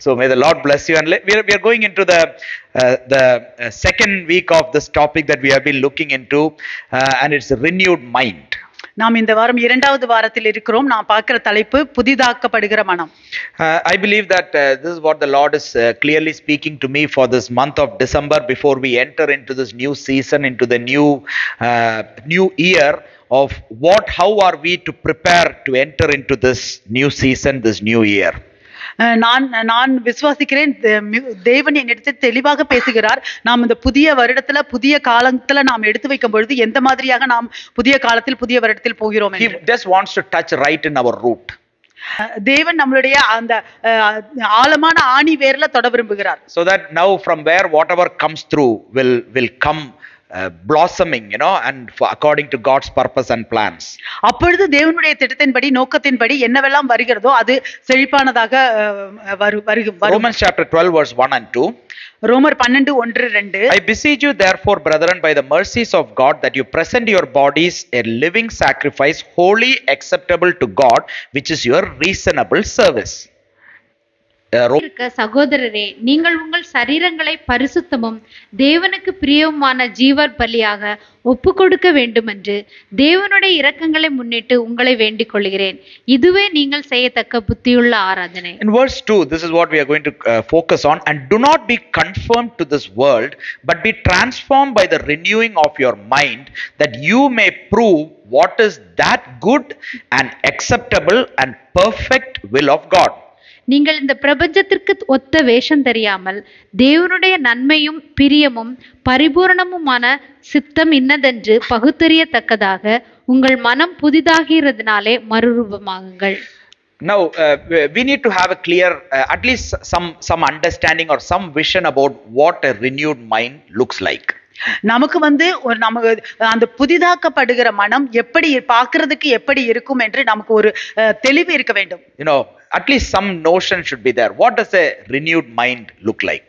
So may the Lord bless you. And we are going into the second week of this topic that we have been looking into, and it's a renewed mind. நாம் இந்த வாரம் இரண்டாவது வாரத்தில் இருக்கிறோம். நான் பார்க்கிற தலைப்பு புதிதாக்கப்படுகிற மனம். I believe that this is what the Lord is clearly speaking to me for this month of December before we enter into this new season, into the new year of how are we to prepare to enter into this new season, this new year. நான் விசுவாசிக்கிறேன், தேவன் என்னிடத்தில் தெளிவாக பேசுகிறார். நாம் இந்த புதிய வருடத்துல புதிய காலத்துல நாம் எடுத்து வைக்கும் பொழுது எந்த மாதிரியாக நாம் புதிய காலத்தில் புதிய வருடத்தில் போகிறோம். He just wants to touch right in our root. தேவன் நம்மளுடைய அந்த ஆழமான ஆணி வேர்ல தொட விரும்புகிறார். So that now from where whatever comes through will come blossoming, and according to God's purpose and plans. அப்பொழுது தேவனுடைய திட்டத்தின்படி நோக்கத்தின்படி என்னவெல்லாம் வருகிறதோ அது செழிப்பானதாக வரும். Romans chapter 12 verse 1 and 2. ரோமர் 12:1-2. I beseech you therefore, brethren, by the mercies of God, that you present your bodies a living sacrifice, holy, acceptable to God, which is your reasonable service. சகோதரரே, நீங்கள் உங்கள் சரீரங்களை பரிசுத்தமும் தேவனுக்கு பிரியமான ஜீவ பலியாக ஒப்பு கொடுக்க வேண்டும் என்று தேவனுடைய இரக்கங்களை முன்னிட்டு உங்களை வேண்டிக் கொள்கிறேன். இதுவே நீங்கள் செய்யத்தக்க புத்தியுள்ள ஆராதனை. In verse 2, this is what we are going to focus on. And do not be conformed to this world, but be transformed by the renewing of your mind, that you may prove what is that good and acceptable and perfect will of God. நீங்கள் இந்த பிரபஞ்சத்திற்கு ஒத்த வேஷம் தெரியாமல் தேவனுடைய நன்மையும் பிரியமும் பரிபூரணமுமான சித்தம் இன்னதென்று பகுத்தறியத்தக்கதாக உங்கள் மனம் புதிதாகிறதுனாலே மறுரூபமாகுங்கள். Now we need to have a clear at least some understanding or some vision about what a renewed mind looks like. நமக்கு நமக்கு அந்த புதிதாக்கப்படுகிற மனம் எப்படி பார்க்கிறதுக்கு எப்படி இருக்கும் என்று நமக்கு ஒரு தெளிவு இருக்க வேண்டும். At least some notion should be there. What does a renewed mind look like?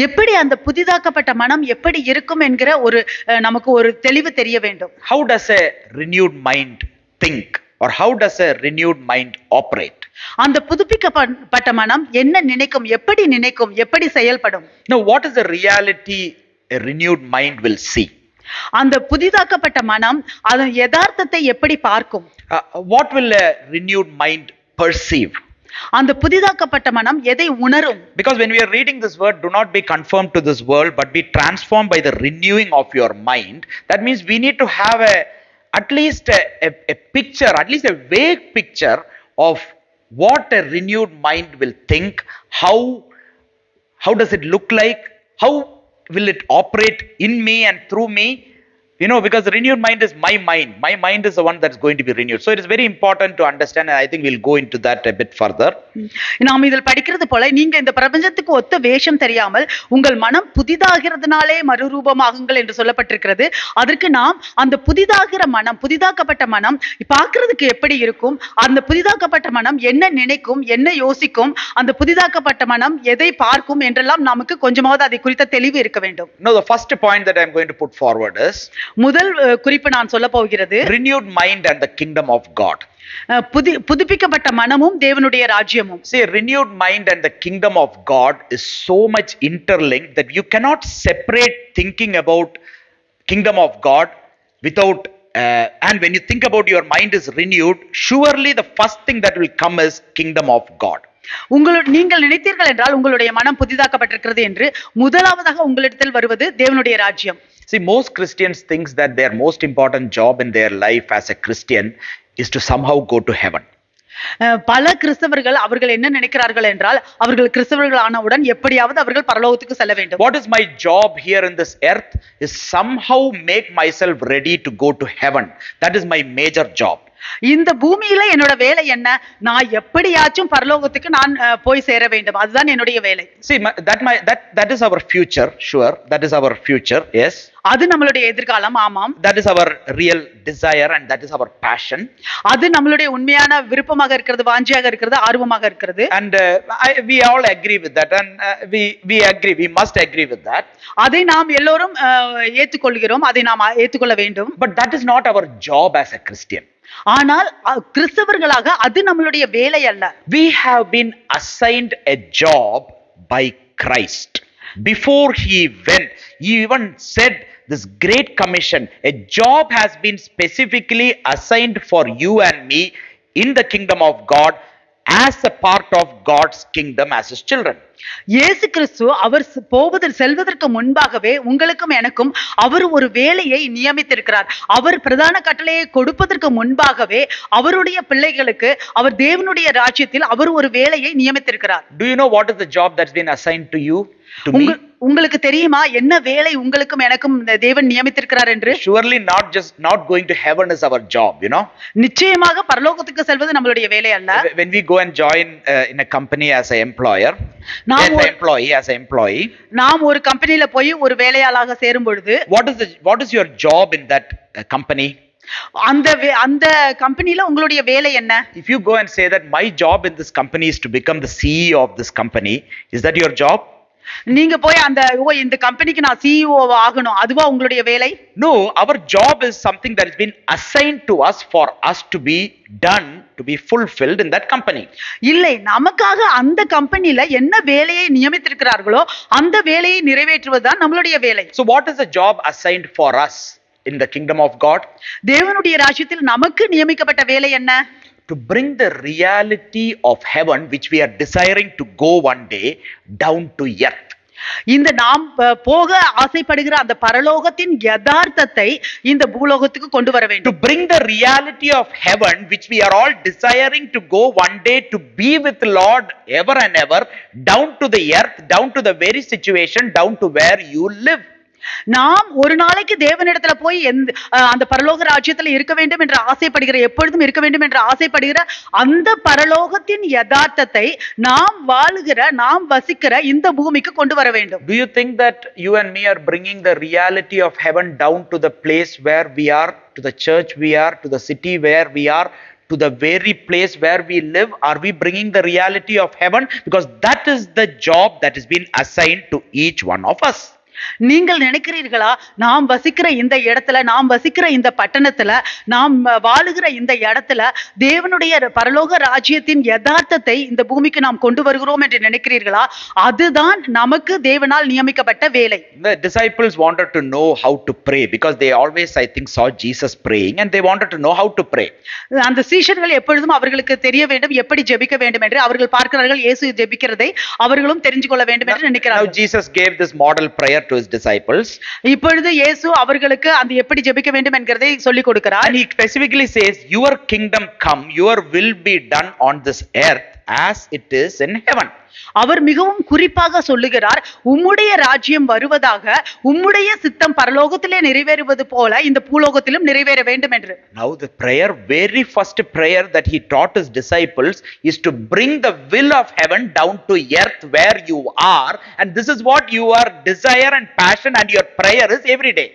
எப்படி அந்த புதிதாக்கப்பட்ட மனம் எப்படி இருக்கும் என்கிற ஒரு நமக்கு ஒரு தெளிவு தெரிய வேண்டும். How does a renewed mind think, or how does a renewed mind operate? அந்த புதுப்பிக்கப்பட்ட மனம் என்ன நினைக்கும், எப்படி செயல்படும்? Now what is the reality a renewed mind will see? அந்த புதிதாக்கப்பட்ட மனம் அதன் யதார்த்தத்தை எப்படி பார்க்கும்? What will a renewed mind perceive? அந்த புதிதாக்கப்பட்ட மனம் எதை உணரும்? Because when we are reading this word, do not be conformed to this world, but be transformed by the renewing of your mind. That means we need to have at least a picture, at least a vague picture of what a renewed mind will think. How does it look like? How will it operate in me and through me? Because the renewed mind is my mind. My mind is the one that's going to be renewed. So it is very important to understand, and I think we'll go into that a bit further. நாம் இதில் படிக்கிறது போல, நீங்க இந்த பிரபஞ்சத்துக்கு ஒத்த வேஷம் தெரியாமல் உங்கள் மனம் புதிதாகிறதுனாலே மறுரூபமாகுங்கள் என்று சொல்லப்பட்டிருக்கிறது. அதற்கு நாம் அந்த புதிதாக்கப்பட்ட மனம் பார்க்கிறதுக்கு எப்படி இருக்கும், அந்த புதிதாக்கப்பட்ட மனம் என்ன நினைக்கும், என்ன யோசிக்கும், அந்த புதிதாக்கப்பட்ட மனம் எதை பார்க்கும் என்றெல்லாம் நமக்கு கொஞ்சமாவது அதை குறித்த தெளிவு இருக்க வேண்டும். Now the first point that I'm going to put forward is, முதல் குறிப்பு நான் சொல்ல போகிறது, renewed mind and the kingdom of God. புதுப்பிக்கப்பட்ட மனமும் தேவனுடைய ராஜ்யமும். See, renewed mind and the kingdom of God is so much interlinked that you cannot separate thinking about kingdom of God without and when you think about your mind is renewed, surely the first thing that will come is kingdom of God. நீங்கள் நினைத்தீர்கள் என்றால் உங்களுடைய மனம் புதிதாக்கப்பட்டிருக்கிறது என்று முதலாவதாக உங்களிடத்தில் வருவது தேவனுடைய ராஜ்யம். See, most Christians thinks that their most important job in their life as a Christian is to somehow go to heaven. பல கிறிஸ்தவர்கள் அவர்கள் என்ன நினைக்கிறார்கள் என்றால், அவர்கள் கிறிஸ்தவர்கள் ஆனவுடன் எப்படியாவது அவர்கள் பரலோகத்துக்கு செல்ல வேண்டும். What is my job here in this earth is somehow make myself ready to go to heaven. That is my major job. இந்த பூமியில என்னோட வேலை என்ன, நான் எப்படியாச்சும் பரலோகத்துக்கு நான் போய் சேர வேண்டும், அதுதான் என்னுடைய வேலை. See, that is our future. Sure, that is our future. Yes, அது நம்மளுடைய எதிர்காலம். ஆமாம், that is our real desire and that is our passion. அது நம்மளுடைய உண்மையான விருப்பமாக இருக்கிறது, வாஞ்சியாக இருக்கிறது, ஆர்வமாக இருக்கிறது. And we all agree with that, and we must agree with that. அதை நாம் எல்லோரும் ஏற்றுக்கொள்கிறோம், அதை நாம் ஏற்றுக்கொள்ள வேண்டும். But that is not our job as a Christian. ஆனால் கிறிஸ்தவர்களாக அது நம்மளுடைய வேலை அல்ல. We have been assigned a job by Christ. Before he went, he even said this great commission, a job has been specifically assigned for you and me in the kingdom of God as a part of God's kingdom as his children. இயேசு கிறிஸ்து அவர் செல்வதற்கு முன்பாகவே உங்களுக்கும் எனக்கும் அவர் ஒரு வேலையை நியமித்திருக்கிறார். அவர் பிரதான கட்டளையை கொடுப்பதற்கு முன்பாகவே அவருடைய பிள்ளைகளுக்கு அவர் தேவனுடைய ராஜ்யத்தில் அவர் ஒரு வேலையை நியமித்திருக்கிறார். Do you know what is the job that's been assigned to you? To me? உங்களுக்கு தெரியுமா என்ன வேலை உங்களுக்கும் எனக்கும் தேவன் நியமித்திருக்கிறார் என்று? Surely not going to heaven is our job, you know. நிச்சயமாக பரலோகத்துக்கு செல்வது நம்மளுடைய வேலை அல்ல. When we go and join in a company as an employer, as an employee, நாம் ஒரு கம்பெனில போய் ஒரு வேலையாளாக சேரும் பொழுது what is your job in that company? அந்த கம்பெனில உங்களுடைய வேலை என்ன? If you go and say that my job in this company is to become the CEO of this company, is that your job? நீங்க போய் இந்த கம்பெனிக்கு நான் CEO ஆகணும், அதுவா உங்களுடைய வேலை? No, our job is something that has been assigned to us for us to be done, to be fulfilled in that company. இல்லை, நமக்காக அந்த கம்பெனில என்ன வேலையை நியமித்திருக்கிறார்களோ அந்த வேலையை நிறைவேற்றுவதுதான் நம்மளுடைய வேலை. So what is the job assigned for us in the kingdom of God? தேவனுடைய ராஜ்யத்தில் நமக்கு நியமிக்கப்பட்ட வேலை என்ன? To bring the reality of heaven which we are desiring to go one day down to earth. இந்த நாம் போக ஆசைப்படுகிற அந்த பரலோகத்தின் யதார்த்தத்தை இந்த பூலோகத்துக்கு கொண்டு வர வேண்டும். To bring the reality of heaven which we are all desiring to go one day to be with Lord ever and ever down to the earth, down to the very situation, down to where you live. நாம் ஒரு நாளைக்கு தேவனிடத்துல போய் அந்த பரலோக ராஜ்யத்துல இருக்க வேண்டும் என்று ஆசைப்படுகிற, எப்பொழுதும் இருக்க வேண்டும் என்று ஆசைப்படுகிற அந்த பரலோகத்தின் யதார்த்தத்தை நாம் வாழுகிற, நாம் வசிக்கிற இந்த பூமிக்கு கொண்டு வர வேண்டும். Do you think that you and me are bringing the reality of heaven down to the place where we are, to the church we are, to the city where we are, to the very place where we live? Are we bringing the reality of heaven? Because that is the job that has been assigned to each one of us. நீங்கள் நினைக்கிறீர்களா, நாம் வசிக்கிற இந்த இடத்துல, நாம் வசிக்கிற இந்த பட்டணத்துல, நாம் வாழுகிற இந்த இடத்துல தேவனுடைய பரலோக ராஜ்யத்தின் யதார்த்தத்தை இந்த பூமிக்கு நாம் கொண்டு வருகிறோம் என்று நினைக்கிறீர்களா? அதுதான் நமக்கு தேவனால் நியமிக்கப்பட்ட வேலை. The disciples wanted to know how to pray because they always, I think, saw Jesus praying and they wanted to know how to pray. அந்த சீஷர்கள் எப்பொழுதும் அவர்களுக்கு தெரிய வேண்டும் எப்படி ஜெபிக்க வேண்டும் என்று அவர்கள் பார்க்கிறார்கள். இயேசு ஜெபிக்கிறதை அவர்களும் தெரிந்து கொள்ள வேண்டும் என்று நினைக்கிறார்கள். Now Jesus gave this model prayer to his disciples. இப்பொழுது இயேசு அவர்களுக்கு அந்த எப்படி ஜெபிக்க வேண்டும் என்கிறதை சொல்லிக் கொடுக்கிறார். And he specifically says, your kingdom come, your will be done on this earth as it is in heaven. அவர் மிகவும் குறிப்பாக சொல்லுகிறார், உம்முடைய ராஜ்யம் வருவதாக, உம்முடைய சித்தம் பரலோகத்திலே நிறைவேறுவது போல இந்த பூலோகத்திலும் நிறைவேற வேண்டும் என்று. Now the prayer, very first prayer that he taught his disciples is to bring the will of heaven down to earth where you are, and this is what your desire and passion and your prayer is every day.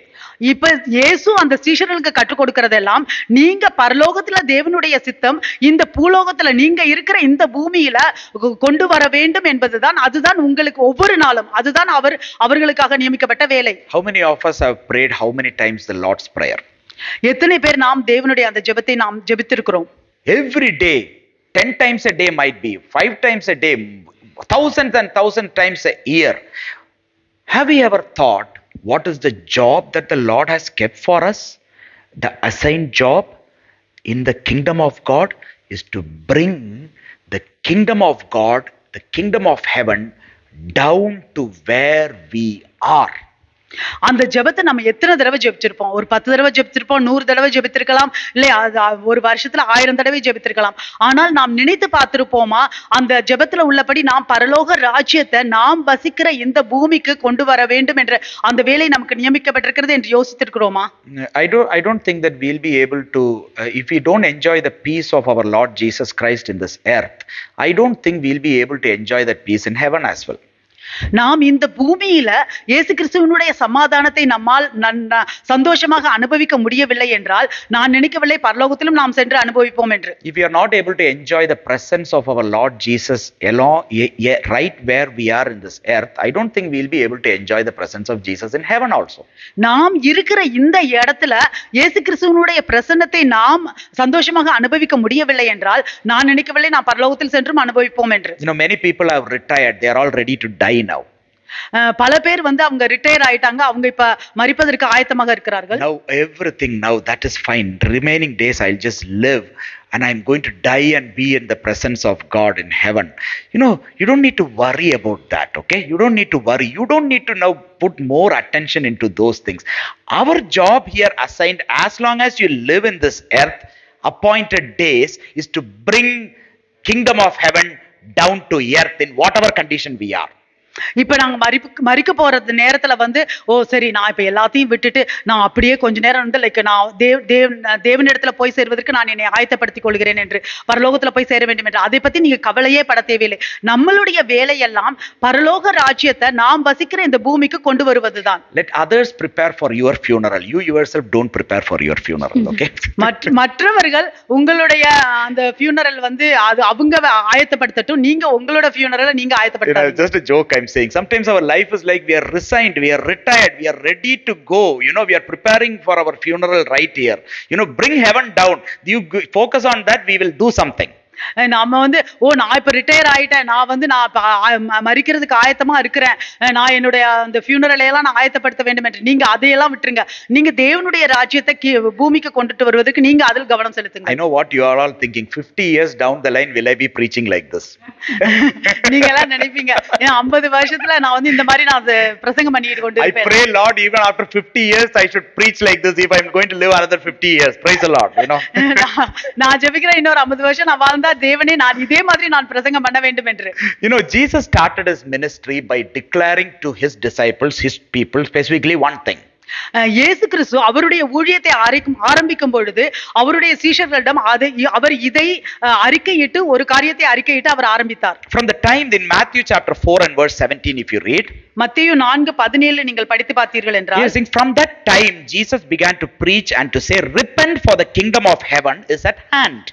இப்ப இயேசு அந்த சீஷர்களுக்கு கற்றுக் கொடுக்கிறதெல்லாம், நீங்க பரலோகத்துல தேவனுடைய சித்தம் இந்த பூலோகத்துல நீங்க இருக்கிற இந்த பூமியில கொண்டு வர வேண்டும் என்பதுதான், அதுதான் உங்களுக்கு ஒவ்வொரு நாளும், அதுதான் அவர்களுக்காக நியமிக்கப்பட்ட வேலை. How many of us have prayed how many times the Lord's prayer? எத்தனை பேர் நாம் தேவனுடைய அந்த ஜெபத்தை நாம் ஜெபித்திருக்கிறோம்? Every day, 10 times a day might be, 5 times a day, thousands and thousands times a year. Have we ever thought what is the job that the Lord has kept for us? The assigned job in the kingdom of God is to bring the kingdom of God, the kingdom of heaven down to where we are. அந்த ஜெபத்தை நம்ம எத்தனை தடவை ஜெபிச்சிருப்போம்? ஒரு 10 தடவை ஜெபிச்சிருப்போம், 100 தடவை ஜெபித்திருக்கலாம், இல்லை ஒரு வருஷத்துல 1000 தடவை ஜெபித்திருக்கலாம். ஆனால் நாம் நினைத்து பார்த்திருப்போமா அந்த ஜெபத்துல உள்ளபடி நாம் பரலோக ராஜ்யத்தை நாம் வசிக்கிற இந்த பூமிக்கு கொண்டு வர வேண்டும் என்ற அந்த வேலை நமக்கு நியமிக்கப்பட்டிருக்கிறது என்று யோசித்திருக்கிறோமா? I don't think that we'll be able to, if we don't enjoy the peace of our Lord Jesus Christ in this earth, I don't think we'll be able to enjoy that peace in heaven as well. நாம் இந்த பூமியில இயேசு கிறிஸ்துவனுடைய சமாதானத்தை நம்மால் சந்தோஷமாக அனுபவிக்க முடியவில்லை என்றால் நான் நினைக்கவில்லை பரலோகத்திலும் நாம் சென்று அனுபவிப்போம் என்று. If you are not able to enjoy the presence of our Lord Jesus along right where we are in this earth, I don't think we'll be able to enjoy the presence of Jesus in heaven also. நாம் இருக்கிற இந்த இடத்துல இயேசு கிறிஸ்துவனுடைய பிரசன்னத்தை நாம் சந்தோஷமாக அனுபவிக்க முடியவில்லை என்றால் நான் நினைக்கவில்லை நாம் பரலோகத்தில் சென்றும் அனுபவிப்போம் என்று. Many people have retired, they are all ready to die now. பல பேர் அவங்க ரிட்டையர் ஆயிட்டாங்க, அவங்க இப்ப மரிப்பதற்கு ஆயத்தமாக இருக்கிறார்கள். Now everything now that is fine, remaining days I'll just live and I'm going to die and be in the presence of God in heaven. You don't need to worry about that, okay? You don't need to worry. You don't need to now put more attention into those things. Our job here assigned, as long as you live in this earth, appointed days, is to bring kingdom of heaven down to earth in whatever condition we are. இப்ப நாங்க மரிக்க போறது நேரத்துல சரி நான் இப்ப எல்லாத்தையும் விட்டுட்டு நான் அப்படியே கொஞ்ச நேரம் நான் தேவனிடத்துல போய் சேர்வதற்கு நான் என்னை ஆயத்தப்படுத்திக் கொள்கிறேன் என்று, பரலோகத்துல போய் சேர வேண்டும் என்று, அதை பத்தி நீங்க கவலையே பட தேவையில்லை. நம்மளுடைய வேலையெல்லாம் பரலோக ராஜ்யத்தை நாம் வசிக்கிற இந்த பூமிக்கு கொண்டு வருவதுதான். Let others prepare for your funeral. You yourself don't prepare for your funeral, okay? மற்றவர்கள் உங்களுடைய அந்த funeral அது அவங்க ஆயத்தப்படுத்தட்டும், நீங்க உங்களோட funeral நீங்க ஆயத்தப்படுத்தாதீங்க. Just a joke I'm saying. Sometimes our life is like we are resigned, we are retired, we are ready to go. We are preparing for our funeral right here. Bring heaven down. You focus on that, we will do something. நாம நான் இப்ப retire ஆயிட்டேன், நான் மரிக்கிறதுக்கு ஆயத்தமா இருக்கிறேன், நான் என்னுடைய அந்த ஃபியூனரலை எல்லாம் நான் ஆயத்தப்படுத்த வேண்டும் என்று நீங்க அதையெல்லாம் விட்டுருங்க. நீங்க தேவனுடைய ராஜ்யத்தை பூமிக்கு கொண்டுட்டு வருவதற்கு நீங்க அதில் கவனம் செலுத்துங்க. I know what you are all thinking. 50 years down the line will I be preaching like this? நீங்க எல்லாம் நினைப்பீங்க 50 வருஷத்துல நான் இந்த மாதிரி நான் பிரசங்கம் பண்ணிட்டு கொண்டு இருப்பேன். I pray Lord, even after 50 years I should preach like this if I'm going to live another 50 years. Praise the Lord. நான் ஜெபிக்கிறேன் இன்னொரு 50 வருஷம் நான் வாழ்ந்தா தேவனே நான் இதே மாதிரி நான் பிரசங்கம் பண்ண வேண்டும் என்று. Jesus started his ministry by declaring to his disciples, his people, specifically one thing. இயேசு கிறிஸ்து அவருடைய ஊழியத்தை ஆரம்பிக்கும் பொழுது அவருடைய சீஷர்களிடம் அவர் இதை அறிக்கையிட்டு ஒரு காரியத்தை அறிக்கையிட்டு அவர் ஆரம்பித்தார். From the time in Matthew chapter 4 and verse 17, if you read, மத்தேயு 4:17 நீங்கள் படித்து பார்த்தீர்கள் என்றால், yes, from that time Jesus began to preach and to say, repent for the kingdom of heaven is at hand.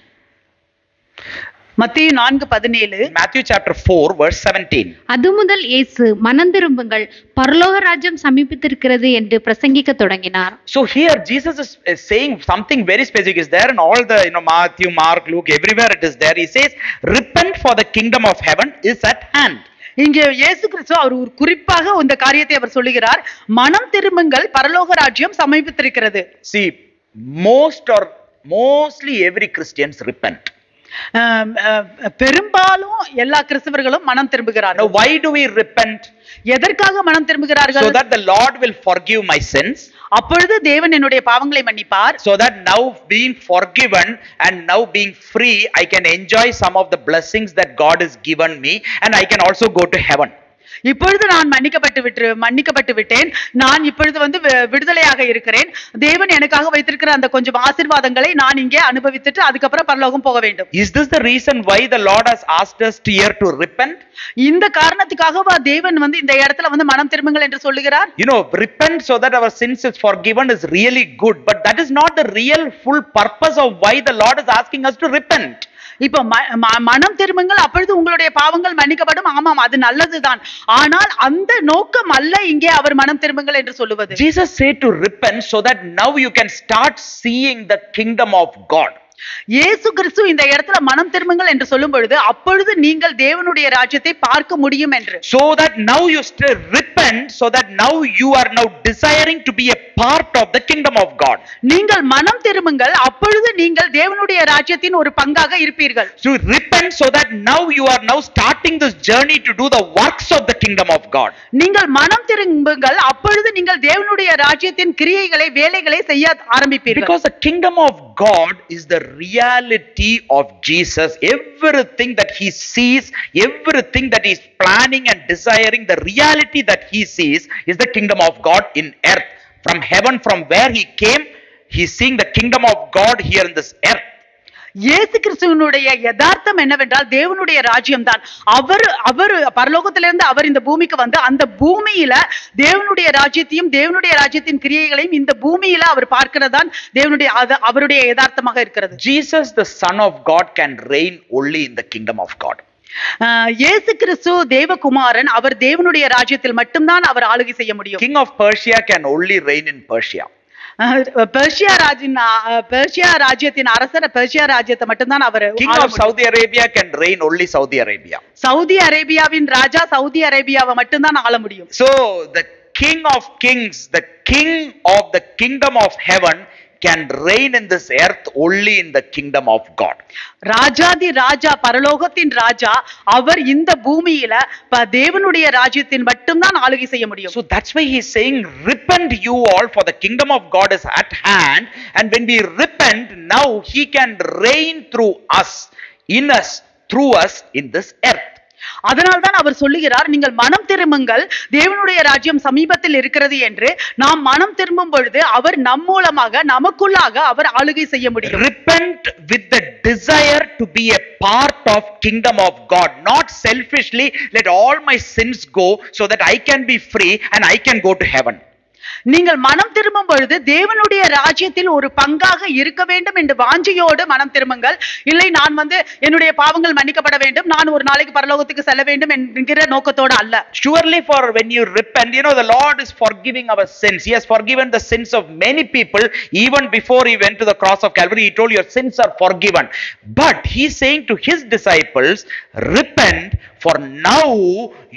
மத்தேயு 4:17, Matthew chapter 4 verse 17. அது முதல் இயேசு மனம் திரும்புங்கள், பரலோக ராஜ்யம் சமீபித்திருக்கிறது என்று பிரசங்கிக்க தொடங்கினார். So here Jesus is saying something very specific. Is there in all the Matthew, Mark, Luke, everywhere it is there. He says, repent for the kingdom of heaven is at hand. இங்கே இயேசு கிறிஸ்து அவர் ஒரு குறிப்பாக இந்த காரியத்தை அவர் சொல்லுகிறார், மனம் திரும்புங்கள், பரலோக ராஜ்யம் சமீபித்திருக்கிறது. See, mostly every Christians repent. பெரும்பாலும் எல்லா கிறிஸ்தவர்களும் மனம் திரும்புகிறார்கள். Now why do we repent? எதற்காக மனம் திரும்புகிறார்கள்? So that the Lord will forgive my sins. அப்பொழுது தேவன் என்னுடைய பாவங்களை மன்னிப்பார். So that now being forgiven and now being free, I can enjoy some of the blessings that God has given me and I can also go to heaven. இப்பொழுது நான் மன்னிக்கப்பட்டு விட்டேன், நான் இப்பொழுது விடுதலையாக இருக்கிறேன், தேவன் எனக்காக வைத்திருக்கிற அந்த கொஞ்சம் ஆசீர்வாதங்களை நான் இங்கே அனுபவித்துட்டு அதுக்கப்புறம் பரலோகம் போக வேண்டும். Is this the reason why the Lord has asked us here to repent? இந்த காரணத்துக்காகவா தேவன் இந்த இடத்துல மனம் திரும்புங்கள் என்று சொல்லுகிறார்? Repent so that our sins is forgiven is really good, but that is not the real full purpose of why the Lord is asking us to repent. இப்ப மனம் திரும்புங்கள், அப்பொழுது உங்களுடைய பாவங்கள் மன்னிக்கப்படும். ஆமாம், அது நல்லதுதான். ஆனால் அந்த நோக்கம் அல்ல இங்கே அவர் மனம் திரும்புங்கள் என்று சொல்லுவது. Jesus said to repent so that now you can start seeing the kingdom of God. இயேசு கிறிஸ்து இந்த இடத்துல மனம் திரும்புங்கள் என்று சொல்லும் பொழுது அப்பொழுது நீங்கள் தேவனுடைய ராஜ்யத்தை பார்க்க முடியும் என்று. So that now you still repent, so that now you are now desiring to be a part of the kingdom of God. நீங்கள் மனம் திரும்புங்கள், அப்பொழுது நீங்கள் தேவனுடைய ராஜ்யத்தின் ஒரு பங்காக இருப்பீர்கள். So repent so that now you are now starting this journey to do the works of the kingdom of God. நீங்கள் மனம் திரும்புங்கள், அப்பொழுது நீங்கள் தேவனுடைய ராஜ்யத்தின் கிரியைகளை வேலைகளை செய்ய ஆரம்பிப்பீர்கள். Because the kingdom of God is the reality of Jesus. Everything that he sees, everything that he is planning and desiring, the reality that he sees is the kingdom of God in earth. From heaven, from where he came, he is seeing the kingdom of God here in this earth. இயேசு கிறிஸ்துவனுடைய யதார்த்தம் என்னவென்றால் தேவனுடைய ராஜ்யம் தான். அவர் பரலோகத்திலிருந்து அவர் இந்த பூமிக்கு வந்து அந்த பூமியில தேவனுடைய ராஜ்யத்தையும் தேவனுடைய ராஜ்யத்தின் கிரியைகளையும் இந்த பூமியில அவர் பார்க்கிறதான் அவருடைய யதார்த்தமாக இருக்கிறது. Jesus, the Son of God, can reign only in the kingdom of God. இயேசு கிறிஸ்து தேவகுமாரன், அவர் தேவனுடைய ராஜ்யத்தில் மட்டும்தான் அவர் ஆளுகை செய்ய முடியும். King of Persia can only reign in Persia. Persia ராஜ்யத்தின் அரசர் பெர்ஷியா ராஜ்யத்தை மட்டும்தான் அவர். King of Saudi Arabia can reign only Saudi Arabia. Saudi அரேபியாவின் ராஜா சவுதி அரேபியாவை மட்டும்தான் ஆள முடியும். So the King of Kings, the King of the kingdom of heaven, can reign in this earth only in the kingdom of God. ராஜாதி ராஜா, பரலோகத்தின் ராஜா, அவர் இந்த பூமியில தேவனுடைய ராஜ்யத்தின் மட்டும்தான் ஆளுகை செய்ய முடியும். So that's why he is saying, repent you all, for the kingdom of God is at hand, and when we repent, now he can reign through us, in us, through us in this earth. அதனால்தான் அவர் சொல்லுகிறார், நீங்கள் மனம் திரும்புங்கள், தேவனுடைய ராஜ்யம் சமீபத்தில் இருக்கிறது என்று. நாம் மனம் திரும்பும் பொழுது அவர் நம் மூலமாக நமக்குள்ளாக அவர் ஆளுகை செய்ய முடியும். Repent with the desire to be a part of kingdom of God, not selfishly let all my sins go so that I can be free and I can go to heaven. நீங்கள் மனம் திரும்பும் பொழுது தேவனுடைய ராஜ்யத்தில் ஒரு பங்காக இருக்க வேண்டும் என்று வாஞ்சையோடு மனம் திரும்புங்கள். இல்லை, நான் என்னுடைய பாவங்கள் மன்னிக்கப்பட வேண்டும், நான் ஒரு நாளைக்கு பரலோகத்துக்கு செல்ல வேண்டும் என்கிற நோக்கத்தோடு அல்ல. Surely, for when you repent, the Lord is forgiving our sins. He has forgiven the sins of many people. Even before he went to the cross of Calvary, he told, your sins are forgiven. But he is saying to his disciples, repent, for now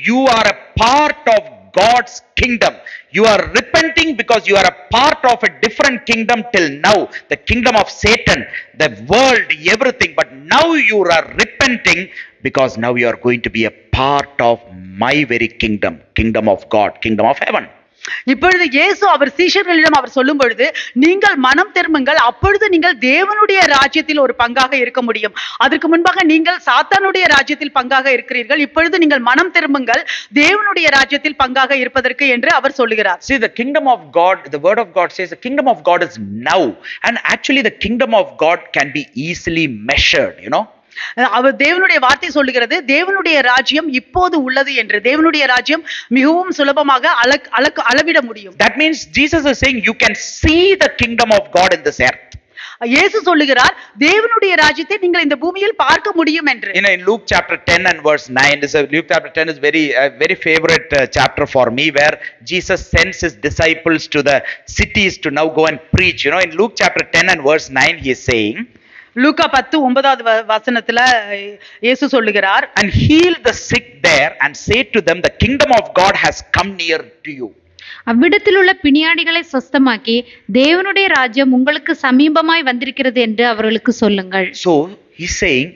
you are a part of God's kingdom. You are repenting because you are a part of a different kingdom till now, the kingdom of Satan, the world, everything. But now you are repenting because now you are going to be a part of my very kingdom, kingdom of God, kingdom of heaven. இப்பொழுது இயேசு அவர் சீஷர்களிடம் அவர் சொல்லும் பொழுது, நீங்கள் மனம் திரும்புங்கள், அப்பொழுது நீங்கள் தேவனுடைய ராஜ்யத்தில் ஒரு பங்காக இருக்க முடியும். அதற்கு முன்பாக நீங்கள் சாத்தானுடைய ராஜ்யத்தில் பங்காக இருக்கிறீர்கள். இப்பொழுது நீங்கள் மனம் திரும்புங்கள், தேவனுடைய ராஜ்யத்தில் பங்காக இருப்பதற்கு என்று அவர் சொல்லுகிறார். See, the kingdom of God, the word of God says the kingdom of God is now, and actually the kingdom of God can be easily measured, அவர் தேவனுடைய வார்த்தை சொல்லுகிறது, தேவனுடைய ராஜ்யம் இப்போது உள்ளது என்று. தேவனுடைய ராஜ்யம் மிகவும் சுலபமாக அளவிட முடியும். That means Jesus is saying you can see the kingdom of God in this earth. இயேசு சொல்லுகிறார், தேவனுடைய ராஜ்யத்தை நீங்கள் இந்த பூமியில் பார்க்க முடியும் என்று. In Luke chapter 10 and verse 9, Luke chapter 10 is very favorite chapter for me, where Jesus sends his disciples to the cities to now go and preach. In Luke chapter 10 and verse 9, he is saying, லூக்கா 10:9 வசனத்துல இயேசு சொல்லுகிறார், and heal the sick there and say to them, the kingdom of God has come near to you. அவ்விடத்தில் உள்ள பிணியாடிகளை சொஸ்தமாக்கி தேவனுடைய ராஜ்யம் உங்களுக்கு சமீபமாய் வந்திருக்கிறது என்று அவர்களுக்கு சொல்லுங்கள். So he's saying,